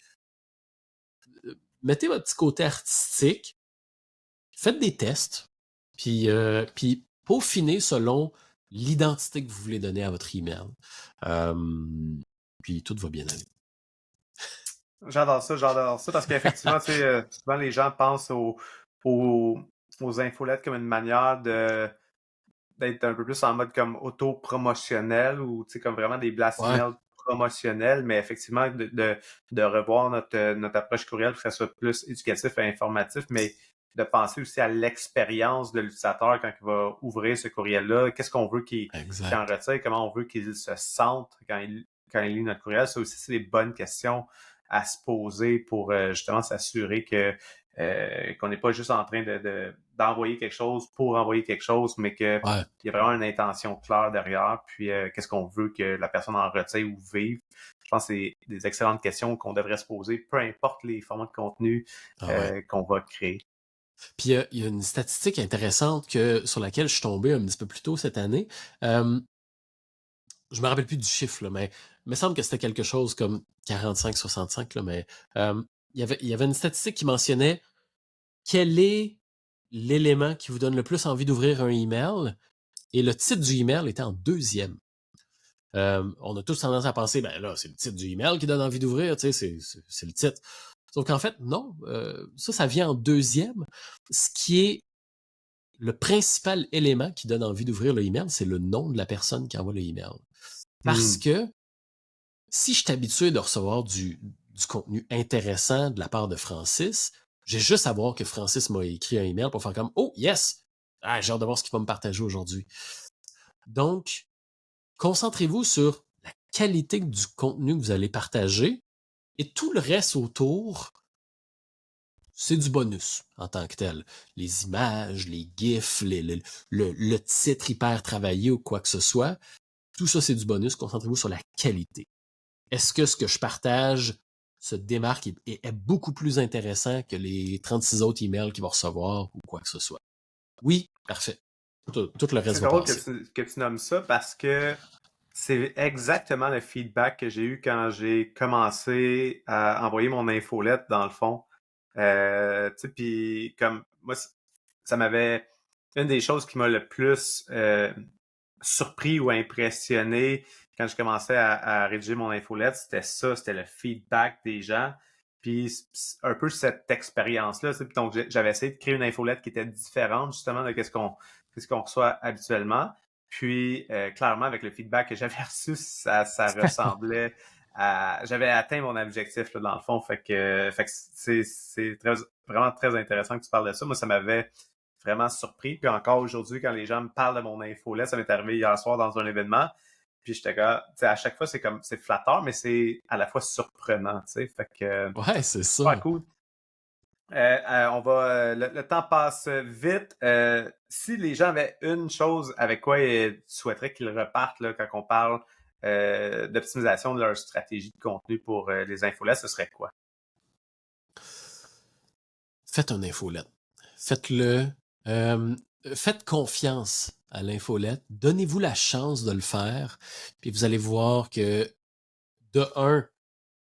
B: mettez votre petit côté artistique, faites des tests, puis peaufinez selon l'identité que vous voulez donner à votre email. Puis tout va bien aller.
A: J'adore ça parce qu'effectivement, tu sais, souvent les gens pensent aux infolettes comme une manière d'être un peu plus en mode comme auto-promotionnel ou tu sais, comme vraiment des blast emails promotionnels, mais effectivement de revoir notre approche courriel pour que ça soit plus éducatif et informatif, mais de penser aussi à l'expérience de l'utilisateur quand il va ouvrir ce courriel-là. Qu'est-ce qu'on veut qu'il en retire, comment on veut qu'il se sente quand il lit notre courriel. Ça aussi, c'est des bonnes questions à se poser pour justement s'assurer que qu'on n'est pas juste en train d'envoyer quelque chose pour envoyer quelque chose, mais qu'il y a vraiment une intention claire derrière, puis qu'est-ce qu'on veut que la personne en retire ou vive. Je pense que c'est des excellentes questions qu'on devrait se poser, peu importe les formats de contenu qu'on va créer.
B: Puis il y a une statistique intéressante sur laquelle je suis tombé un petit peu plus tôt cette année. Je me rappelle plus du chiffre, là, mais il me semble que c'était quelque chose comme 45-65, là, mais il y avait une statistique qui mentionnait quel est l'élément qui vous donne le plus envie d'ouvrir un email, et le titre du email était en deuxième. On a tous tendance à penser, ben là, c'est le titre du email qui donne envie d'ouvrir, tu sais, c'est le titre. Sauf qu'en fait, non, ça vient en deuxième. Ce qui est le principal élément qui donne envie d'ouvrir le email, c'est le nom de la personne qui envoie le email. Parce que si je suis habitué de recevoir du contenu intéressant de la part de Francis, j'ai juste à voir que Francis m'a écrit un email pour faire comme « Oh, yes! J'ai hâte de voir ce qu'il va me partager aujourd'hui. » Donc, concentrez-vous sur la qualité du contenu que vous allez partager, et tout le reste autour, c'est du bonus en tant que tel. Les images, les gifs, le titre hyper travaillé ou quoi que ce soit, tout ça, c'est du bonus. Concentrez-vous sur la qualité. Est-ce que ce que je partage se démarque et est beaucoup plus intéressant que les 36 autres emails qu'il va recevoir ou quoi que ce soit? Oui, parfait. Tout le reste
A: C'est
B: va
A: drôle
B: passer.
A: que tu nommes ça parce que c'est exactement le feedback que j'ai eu quand j'ai commencé à envoyer mon infolette, dans le fond. Tu sais, puis comme moi, ça m'avait... Une des choses qui m'a le plus surpris ou impressionné quand je commençais à rédiger mon infolette, c'était ça, c'était le feedback des gens. Puis un peu cette expérience-là. Tu sais. Puis donc, j'avais essayé de créer une infolette qui était différente justement de qu'est-ce qu'on reçoit habituellement. Puis, clairement, avec le feedback que j'avais reçu, ça ressemblait à... J'avais atteint mon objectif, là, dans le fond. Fait que c'est vraiment très intéressant que tu parles de ça. Moi, ça m'avait vraiment surpris. Puis encore aujourd'hui, quand les gens me parlent de mon infolette, ça m'est arrivé hier soir dans un événement. Puis j'étais là, tu sais, à chaque fois, c'est flatteur, mais c'est à la fois surprenant, tu sais. Fait que,
B: Ouais, c'est
A: super
B: ça.
A: cool. Le temps passe vite. Si les gens avaient une chose avec quoi tu souhaiterais qu'ils repartent là, quand on parle d'optimisation de leur stratégie de contenu pour les infolettes, ce serait quoi?
B: Faites un infolette. Faites-le. Euh, Faites confiance à l'infolette. Donnez-vous la chance de le faire. Puis vous allez voir que, de un,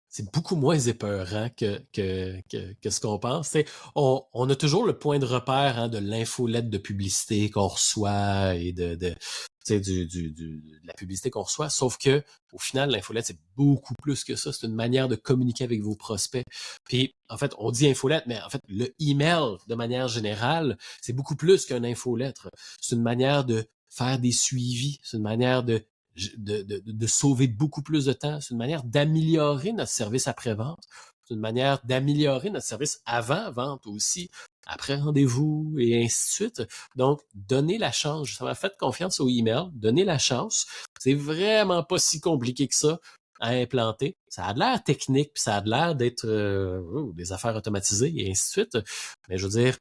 B: c'est beaucoup moins épeurant que ce qu'on pense. On a toujours le point de repère de l'infolette de publicité qu'on reçoit et de la publicité qu'on reçoit, sauf que au final, l'infolette, c'est beaucoup plus que ça. C'est une manière de communiquer avec vos prospects. Puis, en fait, on dit infolette, mais en fait, le email, de manière générale, c'est beaucoup plus qu'un infolettre. C'est une manière de faire des suivis. C'est une manière de sauver beaucoup plus de temps. C'est une manière d'améliorer notre service après-vente. C'est une manière d'améliorer notre service avant-vente aussi, après rendez-vous et ainsi de suite. Donc, donnez la chance. Justement, faites confiance au email. Donnez la chance. C'est vraiment pas si compliqué que ça à implanter. Ça a de l'air technique, puis ça a de l'air d'être des affaires automatisées et ainsi de suite. Mais je veux dire,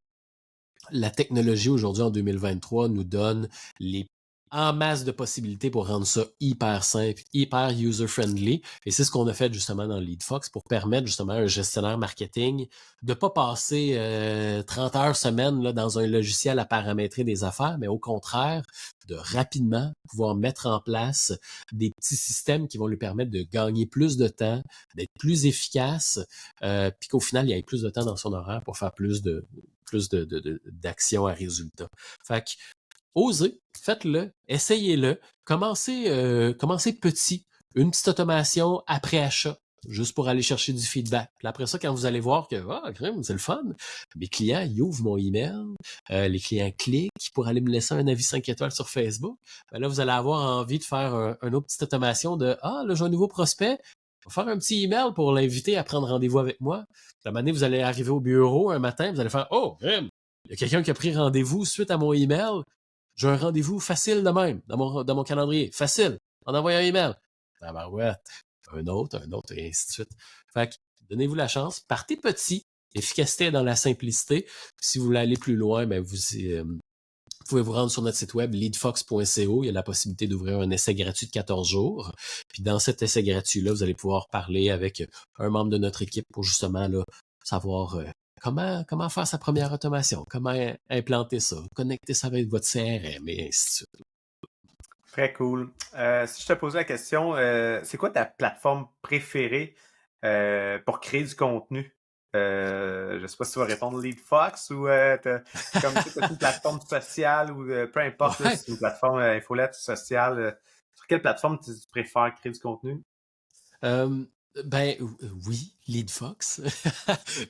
B: la technologie aujourd'hui en 2023 nous donne les en masse de possibilités pour rendre ça hyper simple, hyper user-friendly. Et c'est ce qu'on a fait justement dans LeadFox pour permettre justement à un gestionnaire marketing de pas passer 30 heures semaine là, dans un logiciel à paramétrer des affaires, mais au contraire, de rapidement pouvoir mettre en place des petits systèmes qui vont lui permettre de gagner plus de temps, d'être plus efficace, puis qu'au final, il y ait plus de temps dans son horaire pour faire plus d'actions à résultat. Fait que, osez, faites-le, essayez-le, commencez petit, une petite automation après achat, juste pour aller chercher du feedback. Puis après ça, quand vous allez voir que c'est le fun, mes clients, ils ouvrent mon email, les clients cliquent pour aller me laisser un avis 5 étoiles sur Facebook, ben là, vous allez avoir envie de faire une autre petite automation de là, j'ai un nouveau prospect, je vais faire un petit email pour l'inviter à prendre rendez-vous avec moi. À un moment donné, vous allez arriver au bureau un matin, vous allez faire il y a quelqu'un qui a pris rendez-vous suite à mon email. J'ai un rendez-vous facile de même, dans mon calendrier. Facile. En envoyant un email. Ah ben ouais, un autre, et ainsi de suite. Fait que, donnez-vous la chance. Partez petit. Efficacité dans la simplicité. Puis si vous voulez aller plus loin, ben vous pouvez vous rendre sur notre site web leadfox.co. Il y a la possibilité d'ouvrir un essai gratuit de 14 jours. Puis dans cet essai gratuit-là, vous allez pouvoir parler avec un membre de notre équipe pour justement là, savoir comment faire sa première automation, comment implanter ça, connecter ça avec votre CRM et ainsi de suite.
A: Très cool. Si je te posais la question, c'est quoi ta plateforme préférée pour créer du contenu? Je sais pas si tu vas répondre LeadFox ou comme tu as une plateforme sociale ou peu importe là,
B: Ouais.
A: si c'est une plateforme infolette sociale. Sur quelle plateforme tu préfères créer du contenu?
B: Ben oui, LeadFox.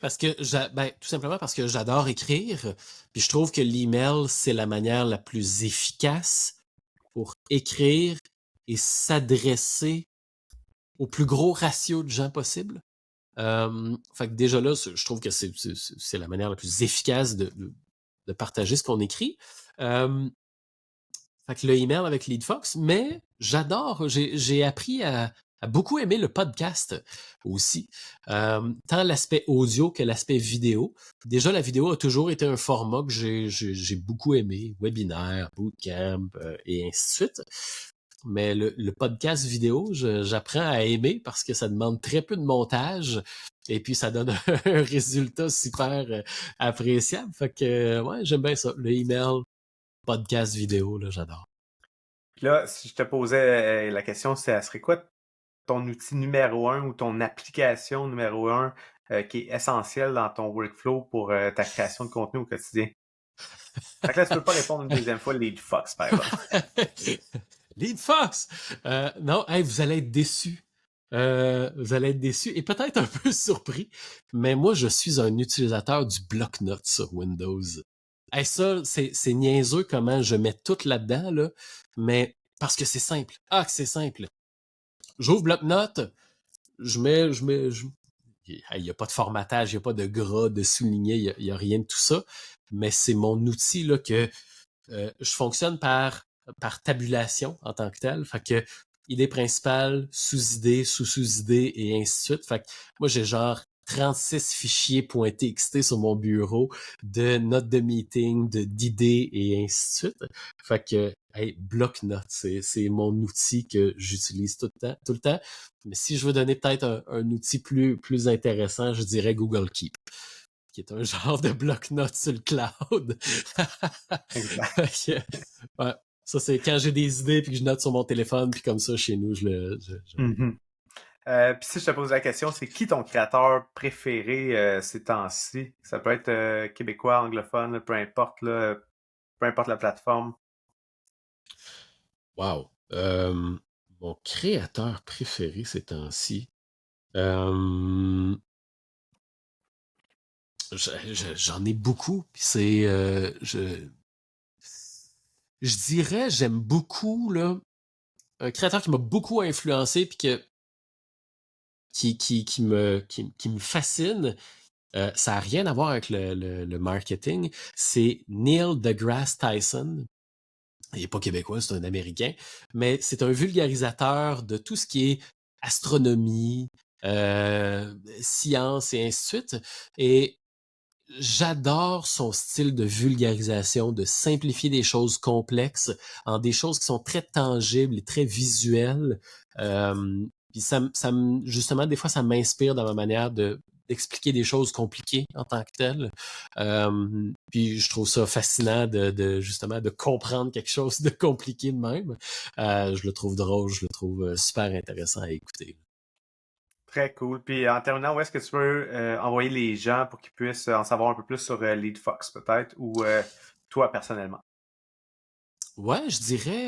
B: Parce que tout simplement parce que j'adore écrire. Puis je trouve que l'email, c'est la manière la plus efficace pour écrire et s'adresser au plus gros ratio de gens possible. Fait que déjà là, je trouve que c'est la manière la plus efficace de partager ce qu'on écrit. Fait que le email avec LeadFox, mais j'adore, j'ai appris a beaucoup aimé le podcast aussi, tant l'aspect audio que l'aspect vidéo. Déjà, la vidéo a toujours été un format que j'ai beaucoup aimé, webinaire, bootcamp et ainsi de suite. Mais le podcast vidéo, j'apprends à aimer parce que ça demande très peu de montage et puis ça donne un résultat super appréciable. Fait que ouais, j'aime bien ça. Le email, podcast vidéo, là, j'adore.
A: Puis là, si je te posais la question, ça serait quoi ton outil numéro 1 ou ton application numéro 1 qui est essentielle dans ton workflow pour ta création de contenu au quotidien? Fait que là, tu peux pas répondre une deuxième fois LeadFox, par exemple.
B: LeadFox! Non, hey, vous allez être déçus. Vous allez être déçus et peut-être un peu surpris, mais moi, je suis un utilisateur du bloc-notes sur Windows. Hey, ça, c'est niaiseux comment je mets tout là-dedans, là, mais parce que c'est simple. Ah, que c'est simple. J'ouvre bloc-notes, il n'y a pas de formatage, il n'y a pas de gras, de souligné, il n'y a rien de tout ça, mais c'est mon outil là, que je fonctionne par tabulation en tant que tel. Fait que idée principale, sous-idée, sous-idée et ainsi de suite. Fait que moi, j'ai genre 36 fichiers .txt sur mon bureau de notes de meeting, d'idées et ainsi de suite. Fait que, hey, bloc-notes, c'est mon outil que j'utilise tout le temps. Mais si je veux donner peut-être un outil plus intéressant, je dirais Google Keep, qui est un genre de bloc-notes sur le cloud.
A: Exact.
B: Ouais, ça, c'est quand j'ai des idées puis que je note sur mon téléphone, puis comme ça, chez nous,
A: Mm-hmm. Puis si je te pose la question, c'est qui ton créateur préféré ces temps-ci? Ça peut être québécois, anglophone, peu importe la plateforme.
B: Wow. Mon créateur préféré ces temps-ci. J'en ai beaucoup. Puis je dirais, j'aime beaucoup là, un créateur qui m'a beaucoup influencé puis qui me fascine. Ça n'a rien à voir avec le marketing. C'est Neil deGrasse Tyson. Il n'est pas québécois, c'est un Américain, mais c'est un vulgarisateur de tout ce qui est astronomie, science et ainsi de suite. Et j'adore son style de vulgarisation, de simplifier des choses complexes en des choses qui sont très tangibles et très visuelles. Puis justement, des fois, ça m'inspire dans ma manière d'expliquer des choses compliquées en tant que telles. Puis je trouve ça fascinant justement de comprendre quelque chose de compliqué de même. Je le trouve drôle, je le trouve super intéressant à écouter.
A: Très cool. Puis en terminant, où est-ce que tu veux envoyer les gens pour qu'ils puissent en savoir un peu plus sur LeadFox peut-être ou toi personnellement?
B: Ouais, je dirais,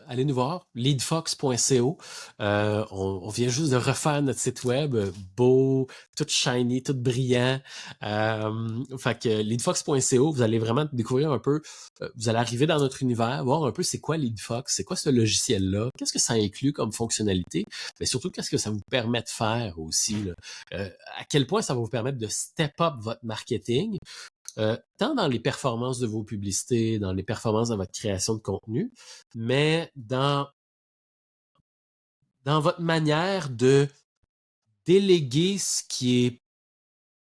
B: allez nous voir, leadfox.co. On vient juste de refaire notre site web, beau, tout shiny, tout brillant. Fait que leadfox.co, vous allez vraiment découvrir un peu, vous allez arriver dans notre univers, voir un peu c'est quoi LeadFox, c'est quoi ce logiciel-là, qu'est-ce que ça inclut comme fonctionnalité, mais surtout qu'est-ce que ça vous permet de faire aussi, là. À quel point ça va vous permettre de step up votre marketing. Tant dans les performances de vos publicités, dans les performances de votre création de contenu, mais dans votre manière de déléguer ce qui est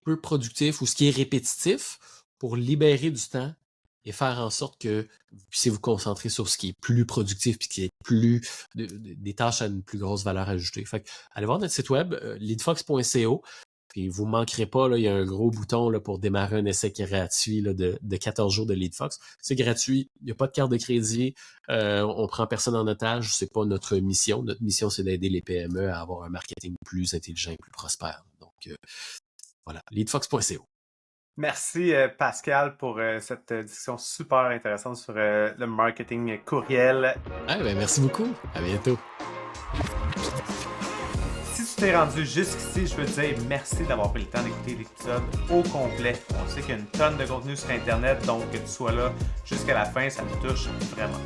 B: peu productif ou ce qui est répétitif pour libérer du temps et faire en sorte que vous puissiez vous concentrer sur ce qui est plus productif et qui est des tâches à une plus grosse valeur ajoutée. Fait que, allez voir notre site web, leadfox.co. Puis vous manquerez pas, là, il y a un gros bouton là, pour démarrer un essai gratuit là, de 14 jours de LeadFox. C'est gratuit, il n'y a pas de carte de crédit, on prend personne en otage, c'est pas notre mission. Notre mission, c'est d'aider les PME à avoir un marketing plus intelligent et plus prospère. Donc voilà, leadfox.co.
A: Merci Pascal pour cette discussion super intéressante sur le marketing courriel.
B: Merci beaucoup, à bientôt.
A: Si tu t'es rendu jusqu'ici, je veux te dire merci d'avoir pris le temps d'écouter l'épisode au complet. On sait qu'il y a une tonne de contenu sur Internet, donc que tu sois là jusqu'à la fin, ça me touche vraiment.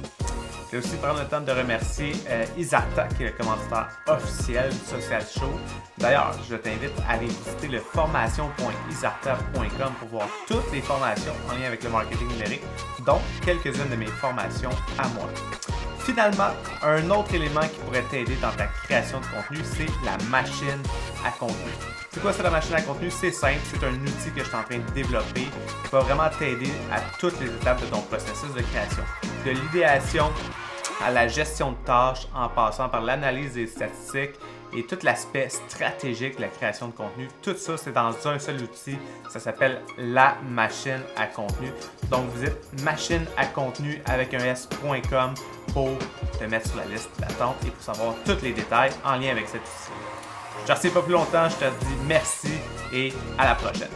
A: Je vais aussi prendre le temps de remercier Isarta, qui est le commanditaire officiel du Social Show. D'ailleurs, je t'invite à aller visiter le formation.isarta.com pour voir toutes les formations en lien avec le marketing numérique, dont quelques-unes de mes formations à moi. Finalement, un autre élément qui pourrait t'aider dans ta création de contenu, c'est la machine à contenu. C'est quoi ça, la machine à contenu? C'est simple, c'est un outil que je suis en train de développer qui va vraiment t'aider à toutes les étapes de ton processus de création. De l'idéation à la gestion de tâches en passant par l'analyse des statistiques et tout l'aspect stratégique de la création de contenu. Tout ça, c'est dans un seul outil. Ça s'appelle la machine à contenu. Donc, visite machineacontenu avec un s.com pour te mettre sur la liste d'attente et pour savoir tous les détails en lien avec cet outil. Je ne te remercie pas plus longtemps, je te dis merci et à la prochaine.